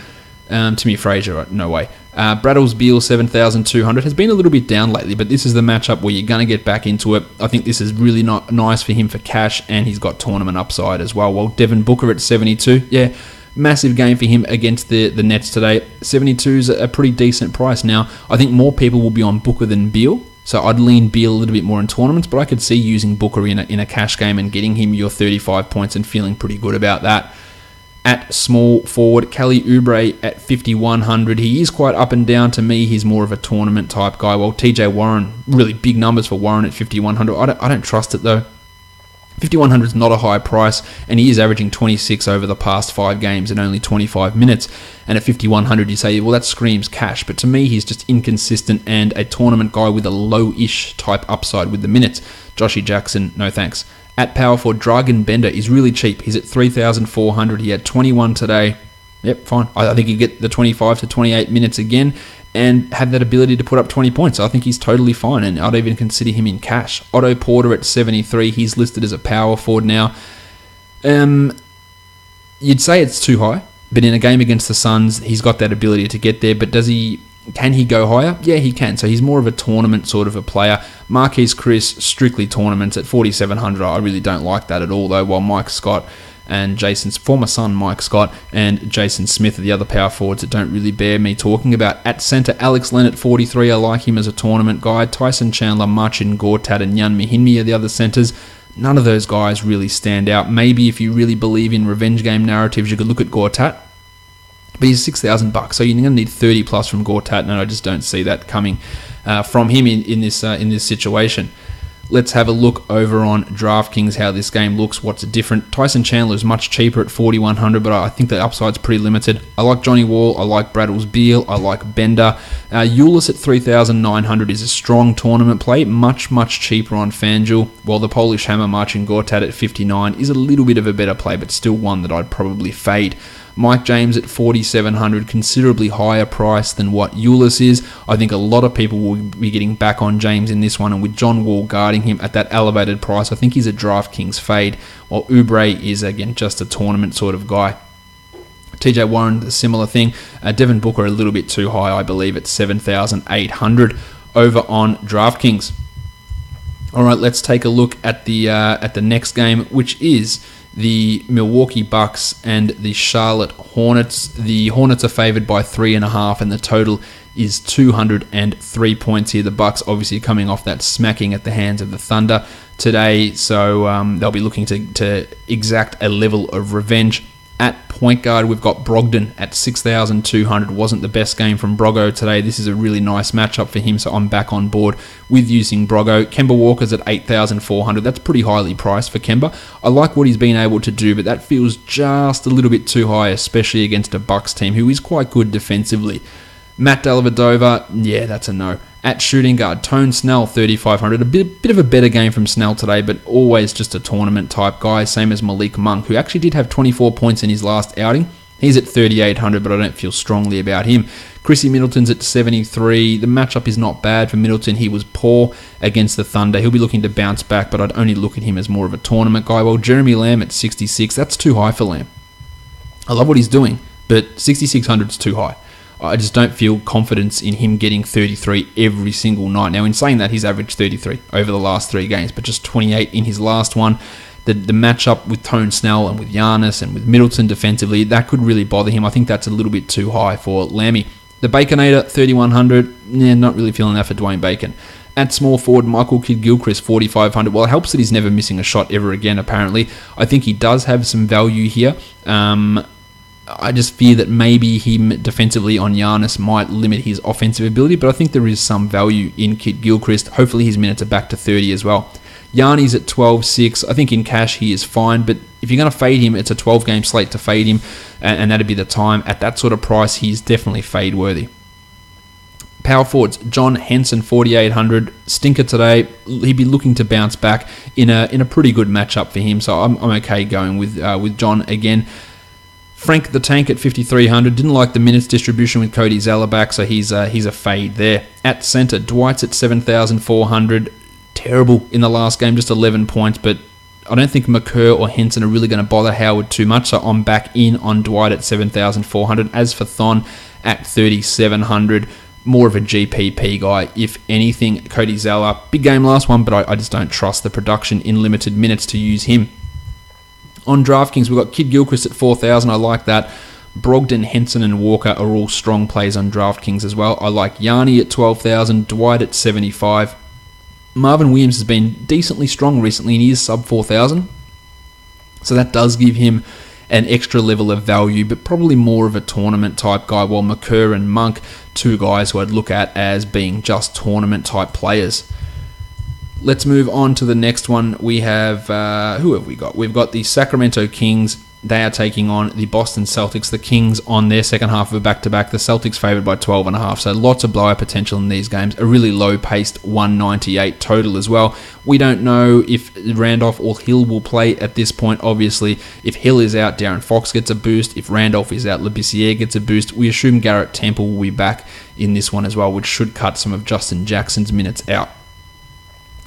Timmy Frazier, no way. Braddles Beal, 7,200, has been a little bit down lately, but this is the matchup where you're going to get back into it. I think this is really not nice for him for cash, and he's got tournament upside as well. Well, Devin Booker at 72, yeah, massive game for him against the Nets today. 72 is a pretty decent price. Now, I think more people will be on Booker than Beal, so I'd lean Beal a little bit more in tournaments, but I could see using Booker in a cash game and getting him your 35 points and feeling pretty good about that. At small forward, Kelly Oubre at 5,100. He is quite up and down. To me, he's more of a tournament type guy. Well, TJ Warren, really big numbers for Warren at 5,100. I don't trust it though. 5,100 is not a high price, and he is averaging 26 over the past 5 games in only 25 minutes. And at 5,100, you say, well, that screams cash. But to me, he's just inconsistent and a tournament guy with a low-ish type upside with the minutes. Joshy Jackson, no thanks. At power forward, Dragan Bender is really cheap. He's at 3,400. He had 21 today. Yep, fine. I think he'd get the 25 to 28 minutes again and have that ability to put up 20 points. I think he's totally fine, and I'd even consider him in cash. Otto Porter at 73. He's listed as a power forward now. You'd say it's too high, but in a game against the Suns, he's got that ability to get there. But can he go higher? Yeah, he can. So he's more of a tournament sort of a player. Marquise Chris, strictly tournaments at 4,700. I really don't like that at all, though. While Mike Scott and Jason's former son, Mike Scott, and Jason Smith are the other power forwards that don't really bear me talking about. At centre, Alex Len at 43. I like him as a tournament guy. Tyson Chandler, Marcin Gortat, and Jan Mihinmi are the other centres. None of those guys really stand out. Maybe if you really believe in revenge game narratives, you could look at Gortat. But he's $6,000, so you're going to need 30 plus from Gortat, and I just don't see that coming from him in this situation. Let's have a look over on DraftKings, how this game looks, what's different. Tyson Chandler is much cheaper at 4,100, but I think the upside's pretty limited. I like Johnny Wall, I like Braddles Beal, I like Bender. Ulis at 3,900 is a strong tournament play, much, much cheaper on FanDuel, while the Polish Hammer Marcin Gortat at 59 is a little bit of a better play, but still one that I'd probably fade. Mike James at 4,700, considerably higher price than what Ulis is. I think a lot of people will be getting back on James in this one, and with John Wall guarding him at that elevated price, I think he's a DraftKings fade, while Oubre is, again, just a tournament sort of guy. TJ Warren, a similar thing. Devin Booker, a little bit too high, I believe, at 7,800 over on DraftKings. All right, let's take a look at the next game, which is the Milwaukee Bucks and the Charlotte Hornets. The Hornets are favored by 3.5, and the total is 203 points here. The Bucks obviously coming off that smacking at the hands of the Thunder today, so they'll be looking to exact a level of revenge. At point guard, we've got Brogdon at 6,200. Wasn't the best game from Brogo today. This is a really nice matchup for him, so I'm back on board with using Brogo. Kemba Walker's at 8,400. That's pretty highly priced for Kemba. I like what he's been able to do, but that feels just a little bit too high, especially against a Bucks team who is quite good defensively. Matt Dellavedova, yeah, that's a no. At shooting guard, Tone Snell, 3,500. A bit of a better game from Snell today, but always just a tournament type guy, same as Malik Monk, who actually did have 24 points in his last outing. He's at 3,800, but I don't feel strongly about him. Chrissy Middleton's at 73. The matchup is not bad for Middleton. He was poor against the Thunder. He'll be looking to bounce back, but I'd only look at him as more of a tournament guy. Well, Jeremy Lamb at 66. That's too high for Lamb. I love what he's doing, but 6,600 is too high. I just don't feel confidence in him getting 33 every single night. Now, in saying that, he's averaged 33 over the last 3 games, but just 28 in his last one. The matchup with Tone Snell and with Giannis and with Middleton defensively, that could really bother him. I think that's a little bit too high for Lammy. The Baconator, 3,100. Not really feeling that for Dwayne Bacon. At small forward, Michael Kidd-Gilchrist, 4,500. Well, it helps that he's never missing a shot ever again, apparently. I think he does have some value here. I just fear that maybe him defensively on Giannis might limit his offensive ability, but I think there is some value in Kidd-Gilchrist. Hopefully his minutes are back to 30 as well. Yanni's at 12.6. I think in cash he is fine, but if you're going to fade him, it's a 12-game slate to fade him, and that'd be the time. At that sort of price, he's definitely fade worthy. Power forwards, John Henson, 4,800. Stinker today. He'd be looking to bounce back in a pretty good matchup for him, so I'm okay going with John again. Frank the Tank at 5,300. Didn't like the minutes distribution with Cody Zeller back, so he's a fade there. At centre, Dwight's at 7,400. Terrible in the last game, just 11 points, but I don't think McCurr or Henson are really going to bother Howard too much, so I'm back in on Dwight at 7,400. As for Thon at 3,700, more of a GPP guy, if anything. Cody Zeller, big game last one, but I just don't trust the production in limited minutes to use him. On DraftKings, we've got Kid Gilchrist at 4,000. I like that. Brogdon, Henson, and Walker are all strong plays on DraftKings as well. I like Yanni at 12,000, Dwight at 75. Marvin Williams has been decently strong recently, and he is sub 4,000. So that does give him an extra level of value, but probably more of a tournament type guy, while McCurr and Monk, two guys who I'd look at as being just tournament type players. Let's move on to the next one. We have, who have we got? We've got the Sacramento Kings. They are taking on the Boston Celtics. The Kings on their second half of a back-to-back. The Celtics favoured by 12.5, so lots of blowout potential in these games. A really low-paced 198 total as well. We don't know if Randolph or Hill will play at this point. Obviously, if Hill is out, Darren Fox gets a boost. If Randolph is out, Labissiere gets a boost. We assume Garrett Temple will be back in this one as well, which should cut some of Justin Jackson's minutes out.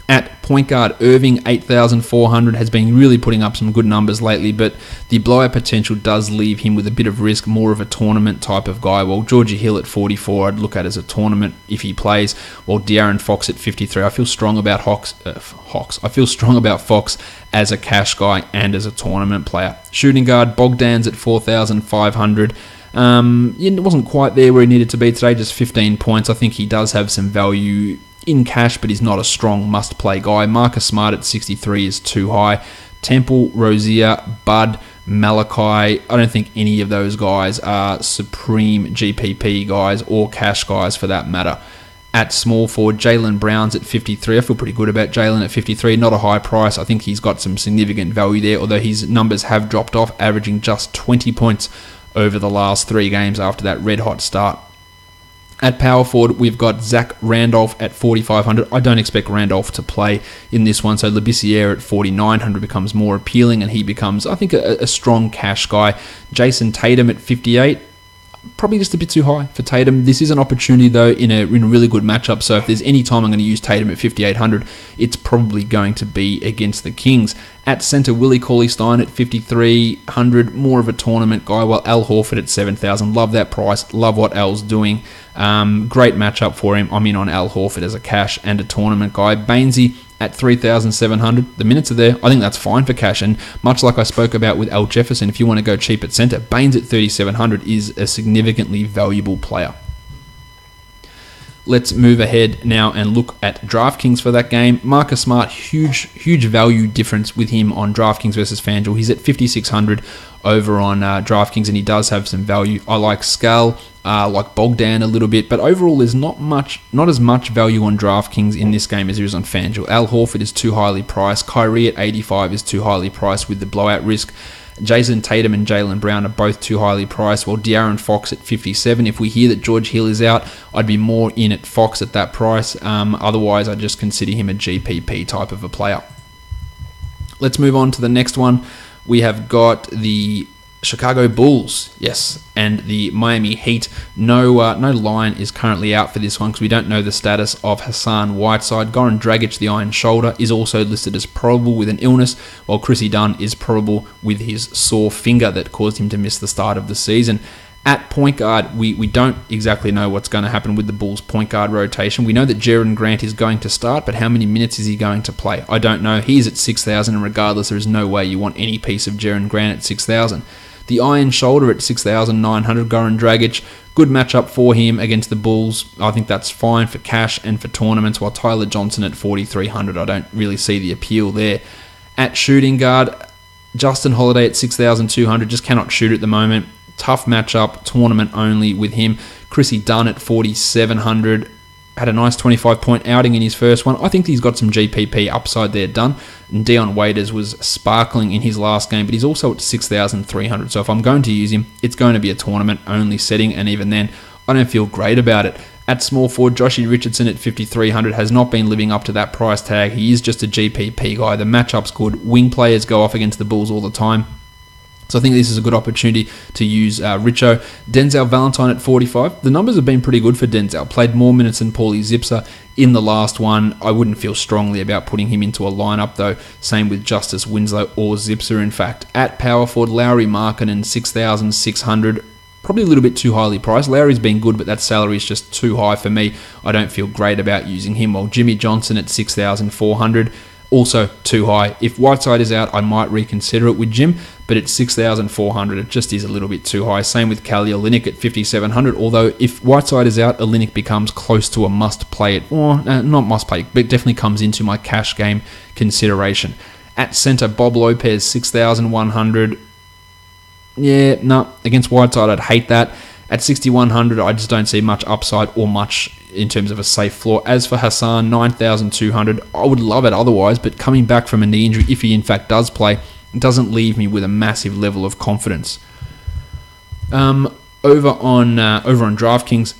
At point guard, Irving, 8,400, has been really putting up some good numbers lately, but the blowout potential does leave him with a bit of risk, more of a tournament type of guy. While Georgie Hill at 44, I'd look at as a tournament if he plays, while De'Aaron Fox at 53. I feel strong about I feel strong about Fox as a cash guy and as a tournament player. Shooting guard, Bogdan's at 4,500. It wasn't quite there where he needed to be today, just 15 points. I think he does have some value in cash, but he's not a strong must-play guy. Marcus Smart at 63 is too high. Temple, Rozier, Bud, Malachi, I don't think any of those guys are supreme GPP guys or cash guys for that matter. At small forward, Jaylen Brown's at 53. I feel pretty good about Jaylen at 53. Not a high price. I think he's got some significant value there, although his numbers have dropped off, averaging just 20 points over the last 3 games after that red-hot start. At power forward, we've got Zach Randolph at 4,500. I don't expect Randolph to play in this one, so Labissiere at 4,900 becomes more appealing, and he becomes, I think, a strong cash guy. Jason Tatum at 58. Probably just a bit too high for Tatum. This is an opportunity, though, in a really good matchup, so if there's any time I'm going to use Tatum at 5,800, it's probably going to be against the Kings. At centre, Willie Cauley-Stein at 5,300, more of a tournament guy, while Al Horford at 7,000. Love that price, love what Al's doing. Great matchup for him. I'm in on Al Horford as a cash and a tournament guy. Bainesy at 3,700. The minutes are there. I think that's fine for cash, and much like I spoke about with Al Jefferson, if you want to go cheap at centre, Baines at 3,700 is a significantly valuable player. Let's move ahead now and look at DraftKings for that game. Marcus Smart, huge value difference with him on DraftKings versus FanDuel. He's at 5,600 over on DraftKings, and he does have some value. I like Skal, like Bogdan a little bit, but overall there's not as much value on DraftKings in this game as there is on FanDuel. Al Horford is too highly priced. Kyrie at 85 is too highly priced with the blowout risk. Jason Tatum and Jaylen Brown are both too highly priced, while De'Aaron Fox at 57. If we hear that George Hill is out, I'd be more in at Fox at that price. Otherwise, I'd just consider him a GPP type of a player. Let's move on to the next one. We have got the Chicago Bulls, yes, and the Miami Heat. No line is currently out for this one because we don't know the status of Hassan Whiteside. Goran Dragic, the iron shoulder, is also listed as probable with an illness, while Chrissy Dunn is probable with his sore finger that caused him to miss the start of the season. At point guard, we don't exactly know what's going to happen with the Bulls' point guard rotation. We know that Jaren Grant is going to start, but how many minutes is he going to play? I don't know. He's at 6,000, and regardless, there is no way you want any piece of Jaren Grant at 6,000. The iron shoulder at 6,900, Goran Dragic, good matchup for him against the Bulls. I think that's fine for cash and for tournaments, while Tyler Johnson at 4,300, I don't really see the appeal there. At shooting guard, Justin Holiday at 6,200, just cannot shoot at the moment. Tough matchup, tournament only with him. Chrissy Dunn at 4,700. had a nice 25-point outing in his first one. I think he's got some GPP upside there done. And Dion Waiters was sparkling in his last game, but he's also at 6,300. So if I'm going to use him, it's going to be a tournament-only setting, and even then, I don't feel great about it. At small forward, Joshy Richardson at 5,300 has not been living up to that price tag. He is just a GPP guy. The matchup's good. Wing players go off against the Bulls all the time. So I think this is a good opportunity to use Richo. Denzel Valentine at 45. The numbers have been pretty good for Denzel. Played more minutes than Paulie Zipser in the last one. I wouldn't feel strongly about putting him into a lineup though. Same with Justice Winslow or Zipser in fact. At power forward, Lowry Markkanen 6,600. Probably a little bit too highly priced. Lowry's been good, but that salary is just too high for me. I don't feel great about using him. While Jimmy Johnson at 6,400. Also too high. If Whiteside is out, I might reconsider it with Jim, but at 6,400, it just is a little bit too high. Same with Kelly Olynyk at 5,700, although if Whiteside is out, Olynyk becomes close to a must-play. Not must-play, but definitely comes into my cash game consideration. At centre, Bob Lopez, 6,100. Yeah, no, against Whiteside, I'd hate that. At 6,100, I just don't see much upside or much in terms of a safe floor. As for Hassan, 9,200, I would love it otherwise, but coming back from a knee injury, if he in fact does play, it doesn't leave me with a massive level of confidence. Over on DraftKings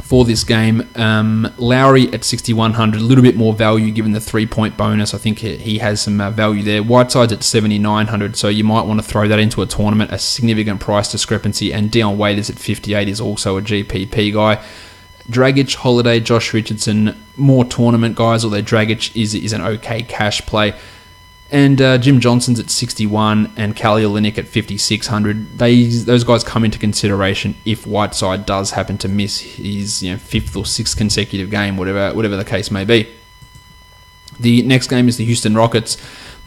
for this game, Lowry at 6,100, a little bit more value given the 3-point bonus. I think he has some value there. Whiteside's at 7,900, so you might want to throw that into a tournament, a significant price discrepancy, and Dion Waiters at 58 is also a GPP guy. Dragic, Holiday, Josh Richardson, more tournament guys, although Dragic is an okay cash play. And Jim Johnson's at 61 and Kelly Olynyk at 5,600. Those guys come into consideration if Whiteside does happen to miss his 5th or 6th consecutive game, whatever the case may be. The next game is the Houston Rockets.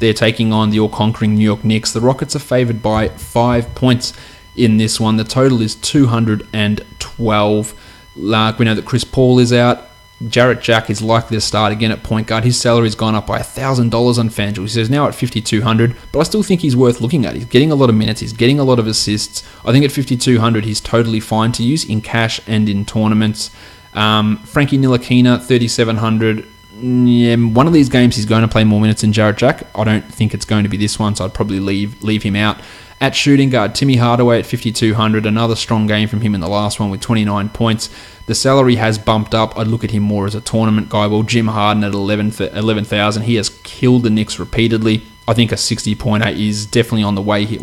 They're taking on the all-conquering New York Knicks. The Rockets are favoured by 5 points in this one. The total is 212. We know that Chris Paul is out. Jarrett Jack is likely to start again at point guard. His salary's gone up by $1,000 on FanDuel. He says now at 5,200, but I still think he's worth looking at. He's getting a lot of minutes. He's getting a lot of assists. I think at 5,200, he's totally fine to use in cash and in tournaments. Frankie Ntilikina, 3,700. Yeah, one of these games he's going to play more minutes than Jarrett Jack. I don't think it's going to be this one, so I'd probably leave him out. At shooting guard, Timmy Hardaway at 5,200. Another strong game from him in the last one with 29 points. The salary has bumped up. I'd look at him more as a tournament guy. Well, Jim Harden at 11,000. He has killed the Knicks repeatedly. I think a 60-pointer is definitely on the way here.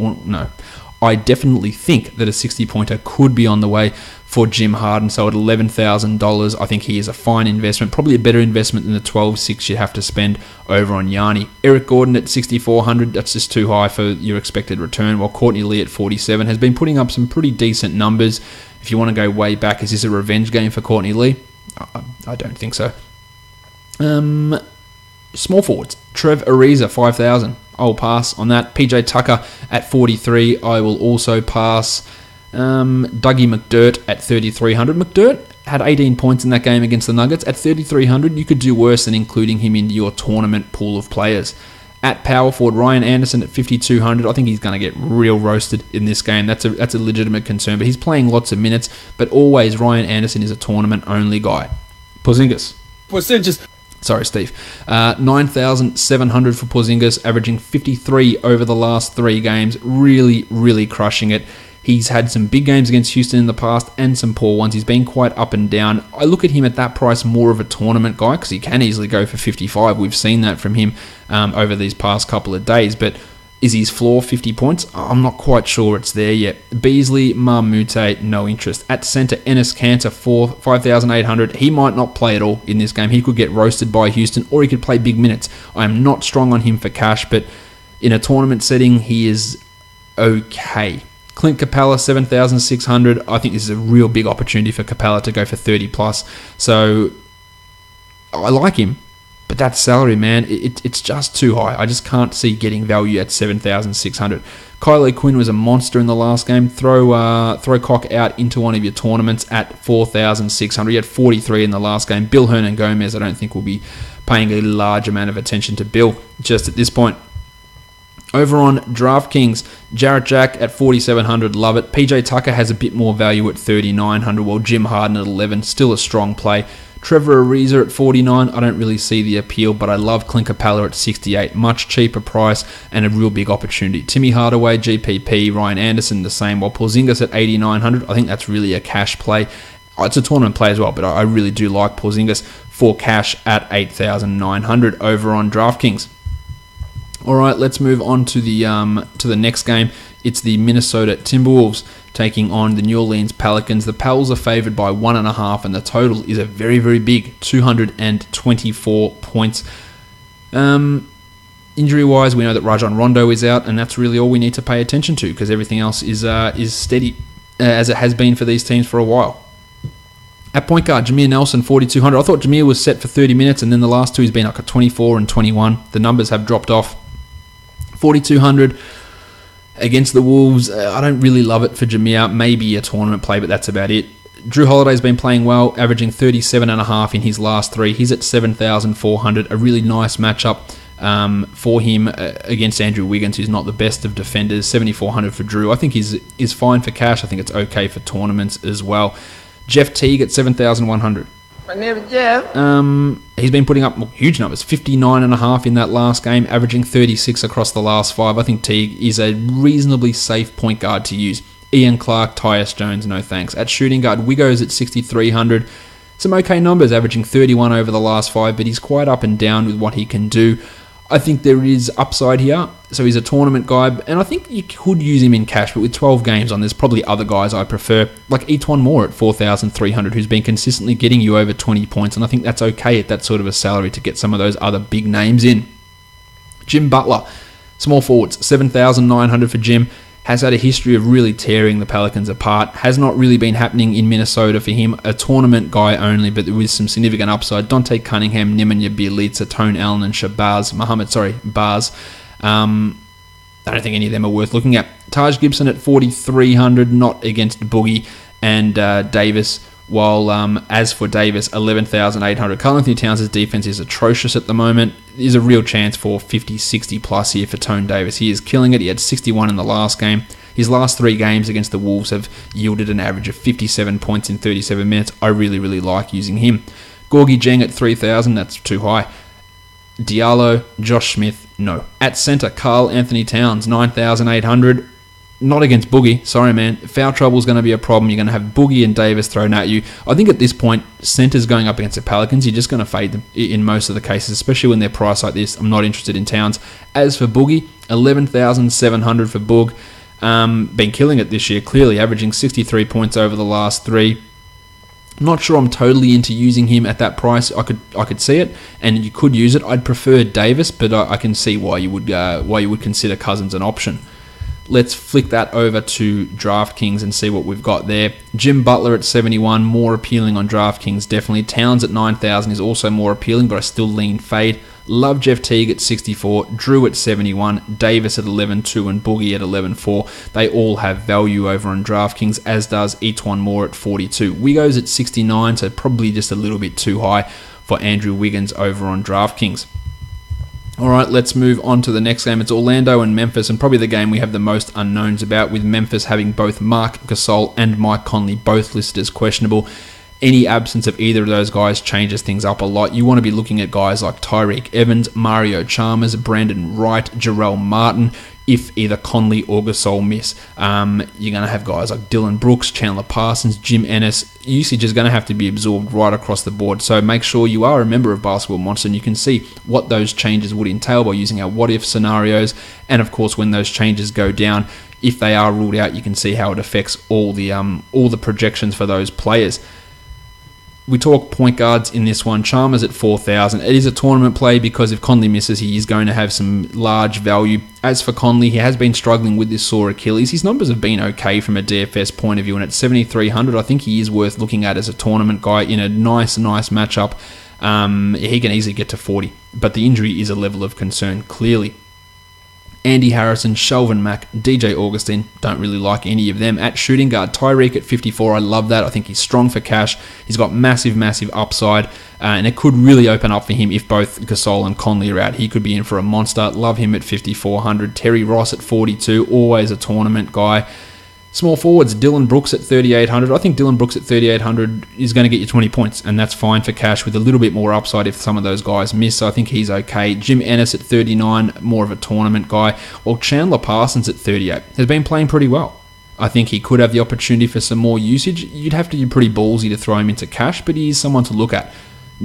I definitely think that a 60-pointer could be on the way for Jim Harden. So at $11,000, I think he is a fine investment. Probably a better investment than the 12,600 you'd have to spend over on Yanni. Eric Gordon at 6,400. That's just too high for your expected return. While Courtney Lee at 47 has been putting up some pretty decent numbers. If you want to go way back, is this a revenge game for Courtney Lee? I don't think so. Small forwards. Trev Ariza, 5,000. I'll pass on that. PJ Tucker at 43. I will also pass. Dougie McDirt at 3,300. McDirt had 18 points in that game against the Nuggets. At 3,300, you could do worse than including him into your tournament pool of players. At power forward, Ryan Anderson at 5,200. I think he's going to get real roasted in this game. That's a legitimate concern, but he's playing lots of minutes. But always, Ryan Anderson is a tournament-only guy. Porzingis. Sorry, Steve. 9,700 for Porzingis, averaging 53 over the last 3 games. Really, really crushing it. He's had some big games against Houston in the past and some poor ones. He's been quite up and down. I look at him at that price more of a tournament guy because he can easily go for 55. We've seen that from him over these past couple of days. But is his floor 50 points? I'm not quite sure it's there yet. Beasley, Marmute, no interest. At centre, Enes Kanter, 5,800. He might not play at all in this game. He could get roasted by Houston or he could play big minutes. I am not strong on him for cash, but in a tournament setting, he is okay. Clint Capella, 7,600. I think this is a real big opportunity for Capella to go for 30 plus. So I like him, but that salary, man, it's just too high. I just can't see getting value at 7,600. Kylo Quinn was a monster in the last game. Throw Cock out into one of your tournaments at 4,600. He had 43 in the last game. Bill Hernan-Gomez, I don't think will be paying a large amount of attention to Bill just at this point. Over on DraftKings, Jarrett Jack at 4,700, love it. PJ Tucker has a bit more value at 3,900, while Jim Harden at 11, still a strong play. Trevor Ariza at 49, I don't really see the appeal, but I love Clint Capella at 68. Much cheaper price and a real big opportunity. Timmy Hardaway, GPP, Ryan Anderson, the same. While Porzingis at 8,900, I think that's really a cash play. It's a tournament play as well, but I really do like Porzingis for cash at 8,900 over on DraftKings. All right, let's move on to the next game. It's the Minnesota Timberwolves taking on the New Orleans Pelicans. The Pels are favored by 1.5, and the total is a very, very big 224 points. Injury-wise, we know that Rajon Rondo is out, and that's really all we need to pay attention to because everything else is steady as it has been for these teams for a while. At point guard, Jameer Nelson, 4,200. I thought Jameer was set for 30 minutes, and then the last two he's been like at 24 and 21. The numbers have dropped off. 4,200 against the Wolves. I don't really love it for Jameer. Maybe a tournament play, but that's about it. Drew Holiday's been playing well, averaging 37.5 in his last three. He's at 7,400. A really nice matchup for him against Andrew Wiggins, who's not the best of defenders. 7,400 for Drew. I think is fine for cash. I think it's okay for tournaments as well. Jeff Teague at 7,100. My name is Jeff. He's been putting up huge numbers, 59.5 in that last game, averaging 36 across the last five. I think Teague is a reasonably safe point guard to use. Ian Clark, Tyus Jones, no thanks. At shooting guard, Wiggos at 6,300. Some okay numbers, averaging 31 over the last five, but he's quite up and down with what he can do. I think there is upside here. So he's a tournament guy, and I think you could use him in cash, but with 12 games on, there's probably other guys I prefer, like Etuan Moore at 4,300, who's been consistently getting you over 20 points, and I think that's okay at that sort of a salary to get some of those other big names in. Jim Butler, small forwards, 7,900 for Jim. Has had a history of really tearing the Pelicans apart. Has not really been happening in Minnesota for him. A tournament guy only, but with some significant upside. Dante Cunningham, Nemanja Bjelica, Tone Allen, and Baz. I don't think any of them are worth looking at. Taj Gibson at 4,300, not against Boogie and Davis. While as for Davis, 11,800. Karl Anthony Towns' defense is atrocious at the moment. There's a real chance for 50, 60 plus here for Tone Davis. He is killing it. He had 61 in the last game. His last three games against the Wolves have yielded an average of 57 points in 37 minutes. I really, really like using him. Gorgie Jeng at 3,000. That's too high. Diallo, Josh Smith, no. At center, Karl Anthony Towns, 9,800. Not against Boogie. Sorry, man. Foul trouble is going to be a problem. You're going to have Boogie and Davis thrown at you. I think at this point, centers going up against the Pelicans, you're just going to fade them in most of the cases, especially when they're priced like this. I'm not interested in Towns. As for Boogie, 11,700 for Boog. Been killing it this year, clearly averaging 63 points over the last three. Not sure I'm totally into using him at that price. I could see it, and you could use it. I'd prefer Davis, but I can see why you would consider Cousins an option. Let's flick that over to DraftKings and see what we've got there. Jim Butler at 71, more appealing on DraftKings, definitely. Towns at 9,000 is also more appealing, but I still lean fade. Love Jeff Teague at 64, Drew at 71, Davis at 11.2, and Boogie at 11.4. They all have value over on DraftKings, as does Etuan Moore at 42. Wiggos at 69, so probably just a little bit too high for Andrew Wiggins over on DraftKings. All right, let's move on to the next game. It's Orlando and Memphis, and probably the game we have the most unknowns about, with Memphis having both Marc Gasol and Mike Conley both listed as questionable. Any absence of either of those guys changes things up a lot. You want to be looking at guys like Tyreek Evans, Mario Chalmers, Brandon Wright, Jarrell Martin. If either Conley or Gasol miss, you're going to have guys like Dylan Brooks, Chandler Parsons, Jim Ennis. Usage is going to have to be absorbed right across the board. So make sure you are a member of Basketball Monster, and you can see what those changes would entail by using our what-if scenarios. And of course, when those changes go down, if they are ruled out, you can see how it affects all the projections for those players. We talk point guards in this one. Chalmers at 4,000. It is a tournament play because if Conley misses, he is going to have some large value. As for Conley, he has been struggling with this sore Achilles. His numbers have been okay from a DFS point of view, and at 7,300, I think he is worth looking at as a tournament guy in a nice matchup. He can easily get to 40, but the injury is a level of concern, clearly. Andy Harrison, Shelvin Mack, DJ Augustine, don't really like any of them. At shooting guard, Tyreek at 54, I love that. I think he's strong for cash. He's got massive upside, and it could really open up for him if both Gasol and Conley are out. He could be in for a monster. Love him at 5,400. Terry Ross at 42, always a tournament guy. Small forwards, Dylan Brooks at 3,800. I think Dylan Brooks at 3,800 is going to get you 20 points, and that's fine for cash with a little bit more upside if some of those guys miss. So I think he's okay. Jim Ennis at 39, more of a tournament guy. While Chandler Parsons at 38 has been playing pretty well. I think he could have the opportunity for some more usage. You'd have to be pretty ballsy to throw him into cash, but he is someone to look at.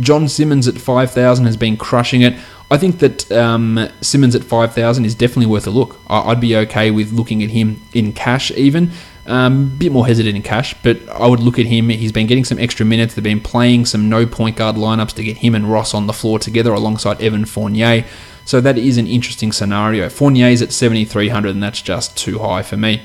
John Simmons at 5,000 has been crushing it. I think that Simmons at 5,000 is definitely worth a look. I'd be okay with looking at him in cash even. Bit more hesitant in cash, but I would look at him. He's been getting some extra minutes. They've been playing some no point guard lineups to get him and Ross on the floor together alongside Evan Fournier. So that is an interesting scenario. Fournier's at 7,300 and that's just too high for me.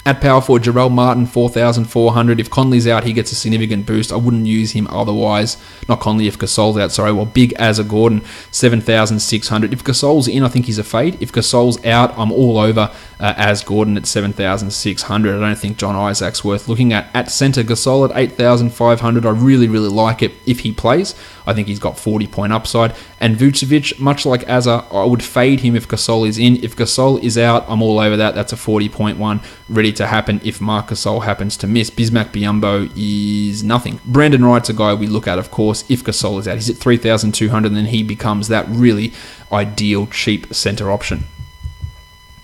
At power forward, Jarrell Martin, 4,400. If Conley's out, he gets a significant boost. I wouldn't use him otherwise. Not Conley, if Gasol's out, sorry. Well, big Asa Gordon, 7,600. If Gasol's in, I think he's a fade. If Gasol's out, I'm all over As Gordon at 7,600. I don't think John Isaac's worth looking at. At centre, Gasol at 8,500. I really, really like it if he plays. I think he's got 40-point upside. And Vucevic, much like Asa, I would fade him if Gasol is in. If Gasol is out, I'm all over that. That's a 40-point one ready to happen if Marc Gasol happens to miss. Bismack Biyombo is nothing. Brandon Wright's a guy we look at, of course, if Gasol is out. He's at 3,200, and then he becomes that really ideal cheap centre option.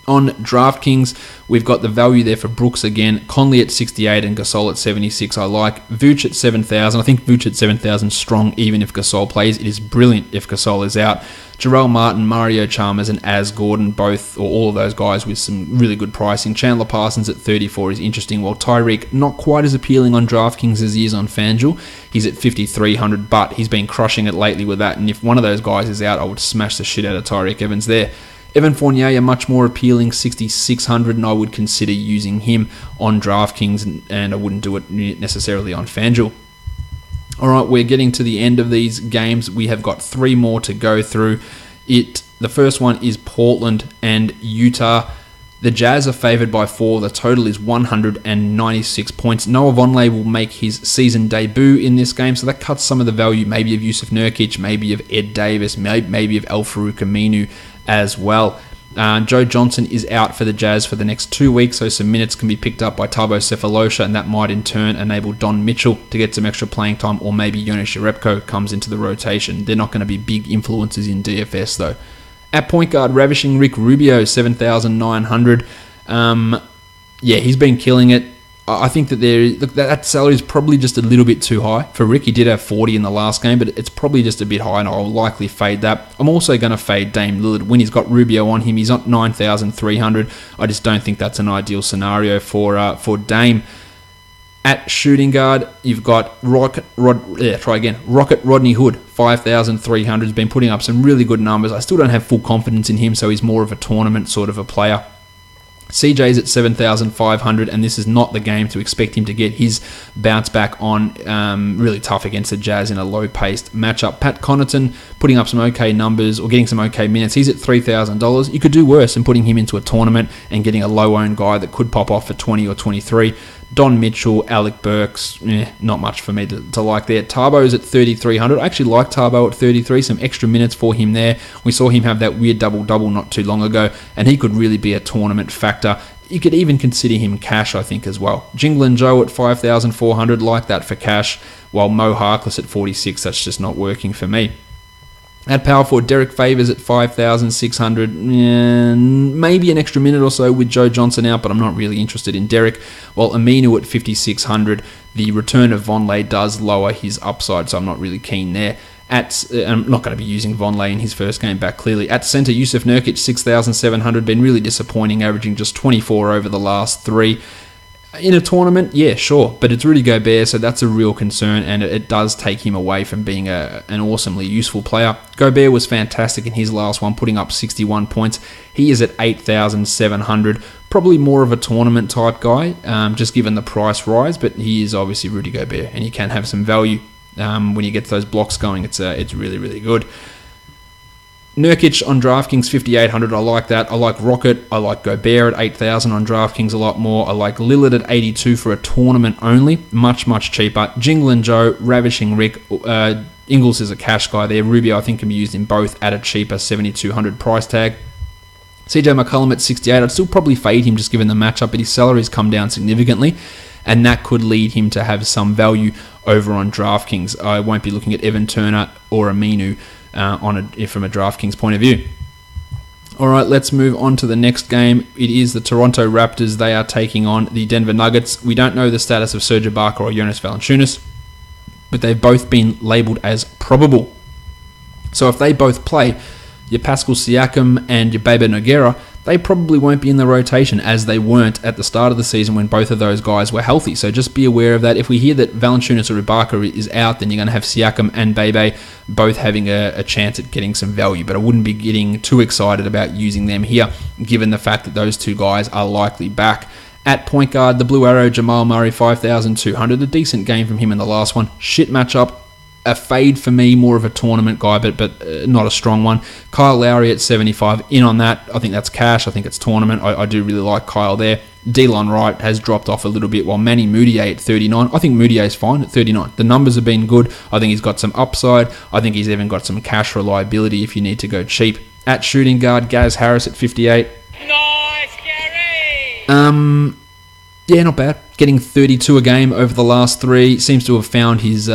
On DraftKings, we've got the value there for Brooks again. Conley at 68 and Gasol at 76 I like. Vooch at 7,000. I think Vooch at 7,000 strong even if Gasol plays. It is brilliant if Gasol is out. Jarrell Martin, Mario Chalmers and As Gordon, both or all of those guys with some really good pricing. Chandler Parsons at 34 is interesting, while Tyreek not quite as appealing on DraftKings as he is on FanDuel. He's at 5,300, but he's been crushing it lately with that, and if one of those guys is out, I would smash the shit out of Tyreek Evans there. Evan Fournier, a much more appealing 6,600, and I would consider using him on DraftKings, and I wouldn't do it necessarily on FanDuel. All right, we're getting to the end of these games. We have got 3 more to go through. The first one is Portland and Utah. The Jazz are favoured by 4. The total is 196 points. Noah Vonleh will make his season debut in this game, so that cuts some of the value, maybe of Yusuf Nurkic, maybe of Ed Davis, maybe of Al-Farouq Aminu as well. Joe Johnson is out for the Jazz for the next 2 weeks, so some minutes can be picked up by Tabo Cephalosha, and that might in turn enable Don Mitchell to get some extra playing time, or maybe Jonas Jerebko comes into the rotation. They're not going to be big influences in DFS though. At point guard, ravishing Rick Rubio, 7,900. He's been killing it. I think that that salary is probably just a little bit too high for Rick. He did have 40 in the last game, but it's probably just a bit high, and I'll likely fade that. I'm also going to fade Dame Lillard. When he's got Rubio on him, he's on 9,300. I just don't think that's an ideal scenario for Dame. At shooting guard, you've got Rocket Rodney Hood, 5,300. Has been putting up some really good numbers. I still don't have full confidence in him, so he's more of a tournament sort of a player. CJ's at 7,500, and this is not the game to expect him to get his bounce back on. Really tough against the Jazz in a low-paced matchup. Pat Connaughton putting up some okay numbers or getting some okay minutes. He's at $3,000. You could do worse than putting him into a tournament and getting a low-owned guy that could pop off for 20 or 23. Don Mitchell, Alec Burks, not much for me to like there. Tarbo's at 3,300. I actually like Tarbo at 33. Some extra minutes for him there. We saw him have that weird double-double not too long ago, and he could really be a tournament factor. You could even consider him cash, I think, as well. Jingle Joe at 5,400, like that for cash, while Mo Harkless at 46, that's just not working for me. At power forward, Derek Favors at 5,600. Maybe an extra minute or so with Joe Johnson out, but I'm not really interested in Derek. While Aminu at 5,600, the return of Vonleh does lower his upside, so I'm not really keen there. I'm not going to be using Vonleh in his first game back, clearly. At centre, Yusuf Nurkic, 6,700. Been really disappointing, averaging just 24 over the last 3. In a tournament, yeah, sure, but it's Rudy Gobert, so that's a real concern, and it does take him away from being an awesomely useful player. Gobert was fantastic in his last one, putting up 61 points. He is at 8,700, probably more of a tournament type guy, just given the price rise, but he is obviously Rudy Gobert, and he can have some value when you get those blocks going. It's really, really good. Nurkic on DraftKings, 5,800. I like that. I like Rocket. I like Gobert at 8,000 on DraftKings a lot more. I like Lillard at 82 for a tournament only. Much, much cheaper. Jingle and Joe, Ravishing Rick. Ingles is a cash guy there. Rubio, I think, can be used in both at a cheaper 7,200 price tag. CJ McCollum at 68, I'd still probably fade him just given the matchup, but his salary's come down significantly, and that could lead him to have some value over on DraftKings. I won't be looking at Evan Turner or Aminu from a DraftKings point of view. All right, let's move on to the next game. It is the Toronto Raptors. They are taking on the Denver Nuggets. We don't know the status of Serge Ibaka or Jonas Valanciunas, but they've both been labelled as probable. So if they both play, your Pascal Siakam and your Bebe Nogueira, they probably won't be in the rotation as they weren't at the start of the season when both of those guys were healthy. So just be aware of that. If we hear that Valanciunas or Ibaka is out, then you're going to have Siakam and Bebe both having a chance at getting some value. But I wouldn't be getting too excited about using them here, given the fact that those two guys are likely back. At point guard, the Blue Arrow, Jamal Murray, 5,200. A decent game from him in the last one. Shit matchup. A fade for me, more of a tournament guy, but not a strong one. Kyle Lowry at 75, in on that. I think that's cash. I think it's tournament. I do really like Kyle there. Delon Wright has dropped off a little bit, while Manny Moutier at 39. I think Moutier is fine at 39. The numbers have been good. I think he's got some upside. I think he's even got some cash reliability if you need to go cheap. At shooting guard, Gaz Harris at 58. Nice, Gary! Yeah, not bad. Getting 32 a game over the last three. Seems to have found his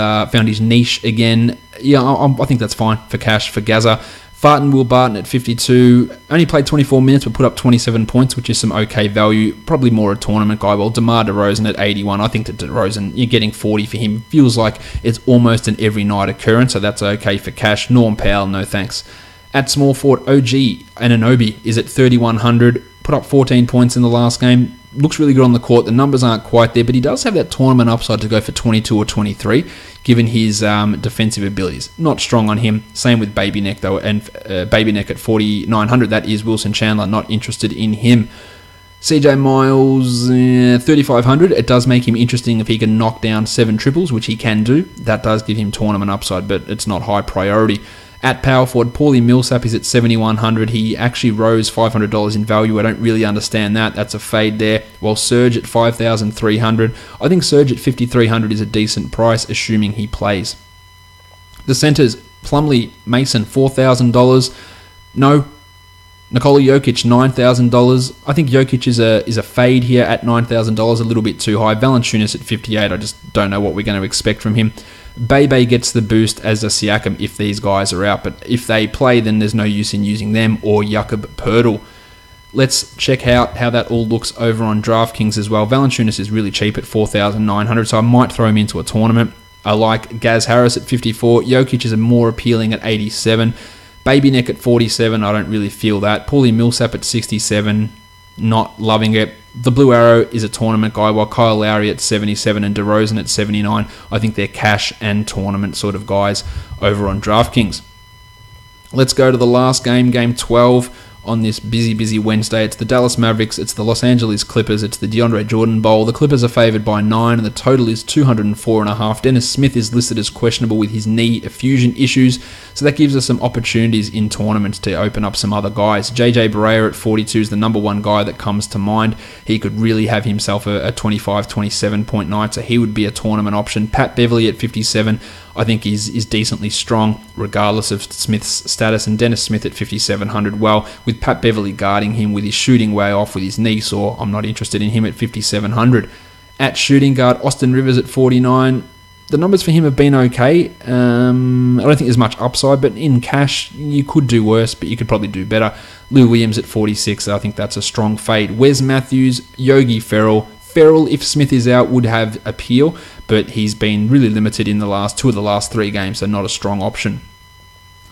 niche again. Yeah, I think that's fine for cash for Gaza. Farton Will Barton at 52. Only played 24 minutes but put up 27 points, which is some okay value. Probably more a tournament guy. Well, DeMar DeRozan at 81. I think that DeRozan, you're getting 40 for him. Feels like it's almost an every night occurrence, so that's okay for cash. Norm Powell, no thanks. At small forward, OG Anunoby is at 3,100. Put up 14 points in the last game. Looks really good on the court. The numbers aren't quite there, but he does have that tournament upside to go for 22 or 23, given his defensive abilities. Not strong on him. Same with Baby Neck, though, and Baby Neck at 4,900. That is Wilson Chandler. Not interested in him. CJ Miles, 3,500. It does make him interesting if he can knock down 7 triples, which he can do. That does give him tournament upside, but it's not high priority. At power forward, Paulie Millsap is at 7,100. He actually rose $500 in value. I don't really understand that. That's a fade there. While Serge at 5,300. I think Serge at 5,300 is a decent price, assuming he plays. The centers, Plumlee, Mason, $4,000. No. Nikola Jokic, $9,000. I think Jokic is a fade here at $9,000, a little bit too high. Valanciunas at 58. I just don't know what we're going to expect from him. Bebe gets the boost as a Siakam if these guys are out, but if they play, then there's no use in using them or Jakob Poeltl. Let's check out how that all looks over on DraftKings as well. Valanciunas is really cheap at 4,900, so I might throw him into a tournament. I like Gaz Harris at 54. Jokic is more appealing at 87. Baby Neck at 47, I don't really feel that. Paulie Millsap at 67, not loving it. The Blue Arrow is a tournament guy, while Kyle Lowry at 77 and DeRozan at 79. I think they're cash and tournament sort of guys over on DraftKings. Let's go to the last game, Game 12 on this busy Wednesday. It's the Dallas Mavericks, it's the Los Angeles Clippers, it's the DeAndre Jordan Bowl. The Clippers are favored by 9 and the total is 204.5. Dennis Smith is listed as questionable with his knee effusion issues, so that gives us some opportunities in tournaments to open up some other guys. JJ Barea at 42 is the number one guy that comes to mind. He could really have himself a 25-27 point night, so he would be a tournament option. Pat Beverly at 57 I think is decently strong regardless of Smith's status, and Dennis Smith at 5,700. Well, with Pat Beverly guarding him with his shooting way off with his knee sore, I'm not interested in him at 5,700. At shooting guard, Austin Rivers at 49. The numbers for him have been okay. I don't think there's much upside, but in cash, you could do worse, but you could probably do better. Lou Williams at 46, I think that's a strong fade. Wes Matthews, Yogi Ferrell. Ferrell, if Smith is out, would have appeal, but he's been really limited in the last 3 games, so not a strong option.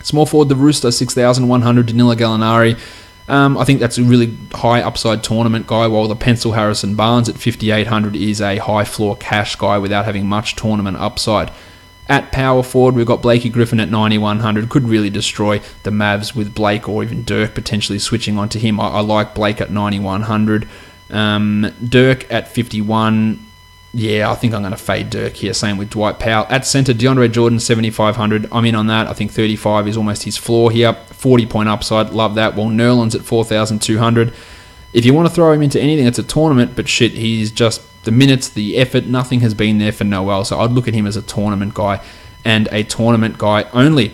Small forward, the Rooster, 6,100. Danilo Gallinari. I think that's a really high upside tournament guy, while the Pencil Harrison Barnes at 5,800 is a high floor cash guy without having much tournament upside. At power forward, we've got Blakey Griffin at 9,100. Could really destroy the Mavs with Blake or even Dirk potentially switching onto him. I like Blake at 9,100. Dirk at 51. Yeah, I think I'm going to fade Dirk here. Same with Dwight Powell. At centre, DeAndre Jordan, 7,500. I'm in on that. I think 35 is almost his floor here. 40-point upside. Love that. While Nerlens at 4,200. If you want to throw him into anything, it's a tournament, but shit, he's just the minutes, the effort, nothing has been there for Noel. So I'd look at him as a tournament guy and a tournament guy only.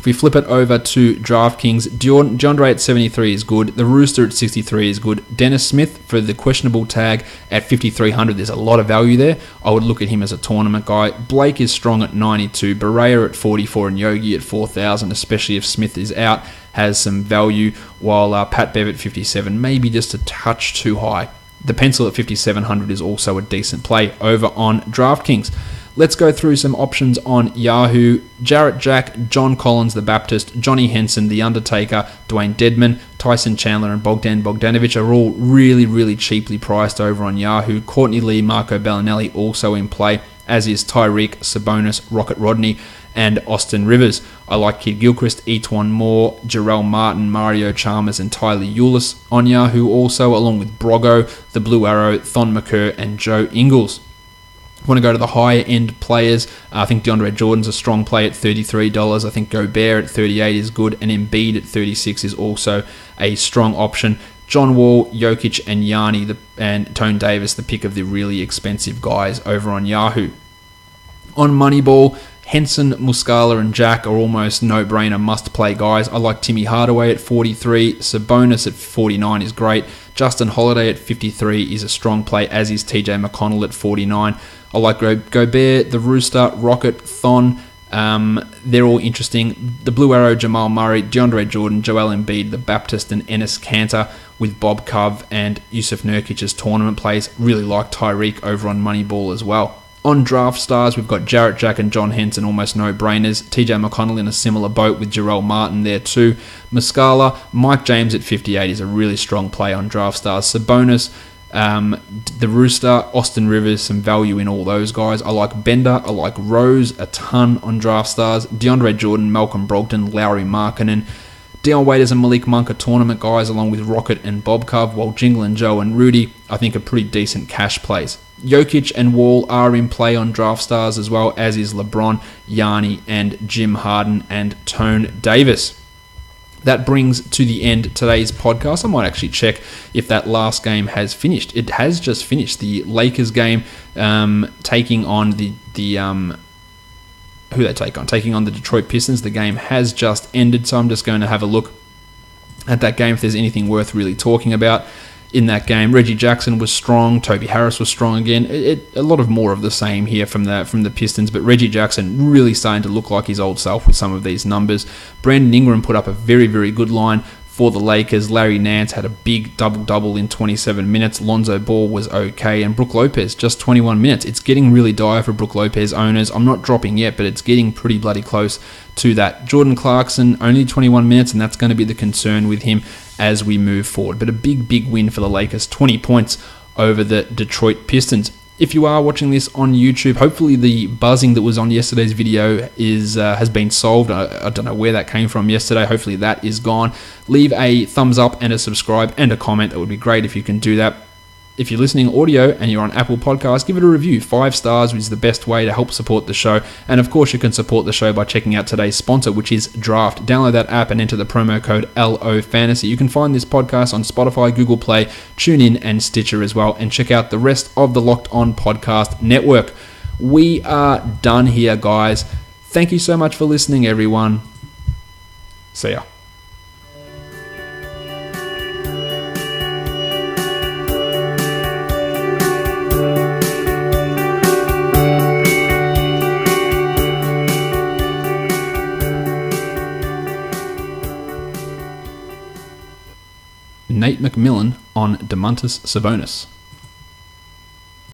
If we flip it over to DraftKings, DeAndre at 73 is good. The Rooster at 63 is good. Dennis Smith for the questionable tag at 5,300. There's a lot of value there. I would look at him as a tournament guy. Blake is strong at 92. Barea at 44 and Yogi at 4,000, especially if Smith is out, has some value. While Pat Bev at 57, maybe just a touch too high. The pencil at 5,700 is also a decent play over on DraftKings. Let's go through some options on Yahoo. Jarrett Jack, John Collins the Baptist, Johnny Henson, The Undertaker, Dwayne Dedman, Tyson Chandler and Bogdan Bogdanovic are all really, really cheaply priced over on Yahoo. Courtney Lee, Marco Bellinelli also in play, as is Tyreek, Sabonis, Rocket Rodney, and Austin Rivers. I like Kid Gilchrist, Etwan Moore, Jarrell Martin, Mario Chalmers, and Tyler Eulis on Yahoo also, along with Brogo, The Blue Arrow, Thon McCurr, and Joe Ingles. Want to go to the higher end players? I think DeAndre Jordan's a strong play at $33. I think Gobert at 38 is good, and Embiid at 36 is also a strong option. John Wall, Jokic, and Yanni and Tone Davis, the pick of the really expensive guys over on Yahoo. On Moneyball, Henson, Muscala, and Jack are almost no-brainer must-play guys. I like Timmy Hardaway at 43. Sabonis at 49 is great. Justin Holiday at 53 is a strong play, as is TJ McConnell at 49. I like Gobert, the Rooster, Rocket, Thon. They're all interesting. The Blue Arrow, Jamal Murray, DeAndre Jordan, Joel Embiid, the Baptist, and Enes Kanter with Bob Cove and Yusuf Nurkic as tournament plays. Really like Tyreek over on Moneyball as well. On Draft Stars, we've got Jarrett Jack and John Henson, almost no-brainers. TJ McConnell in a similar boat with Jarrell Martin there too. Muscala, Mike James at 58 is a really strong play on Draft Stars. Sabonis, the Rooster, Austin Rivers, some value in all those guys. I like Bender, I like Rose a ton on Draft Stars. DeAndre Jordan, Malcolm Brogdon, Lowry Markkanen. Dion Waiters and Malik Monk are tournament guys, along with Rocket and Bob Cove, while Jingle and Joe and Rudy, I think, are pretty decent cash plays. Jokic and Wall are in play on Draft Stars as well, as is LeBron, Yanni, and Jim Harden and Tone Davis. That brings to the end today's podcast. I might actually check if that last game has finished. It has just finished. The Lakers game taking on who they take on? Taking on the Detroit Pistons. The game has just ended, so I'm just going to have a look at that game if there's anything worth really talking about in that game. Reggie Jackson was strong. Toby Harris was strong again. A lot of more of the same here from the Pistons, but Reggie Jackson really starting to look like his old self with some of these numbers. Brandon Ingram put up a very, very good line for the Lakers. Larry Nance had a big double-double in 27 minutes. Lonzo Ball was okay. And Brook Lopez, just 21 minutes. It's getting really dire for Brook Lopez owners. I'm not dropping yet, but it's getting pretty bloody close to that. Jordan Clarkson, only 21 minutes, and that's going to be the concern with him as we move forward. But a big, big win for the Lakers. 20 points over the Detroit Pistons. If you are watching this on YouTube, hopefully the buzzing that was on yesterday's video has been solved. I don't know where that came from yesterday. Hopefully that is gone. Leave a thumbs up and a subscribe and a comment. That would be great if you can do that. If you're listening audio and you're on Apple Podcasts, give it a review. 5 stars is the best way to help support the show. And of course, you can support the show by checking out today's sponsor, which is Draft. Download that app and enter the promo code LOFantasy. You can find this podcast on Spotify, Google Play, TuneIn, and Stitcher as well. And check out the rest of the Locked On Podcast Network. We are done here, guys. Thank you so much for listening, everyone. See ya. Nate McMillan on Domantas Sabonis.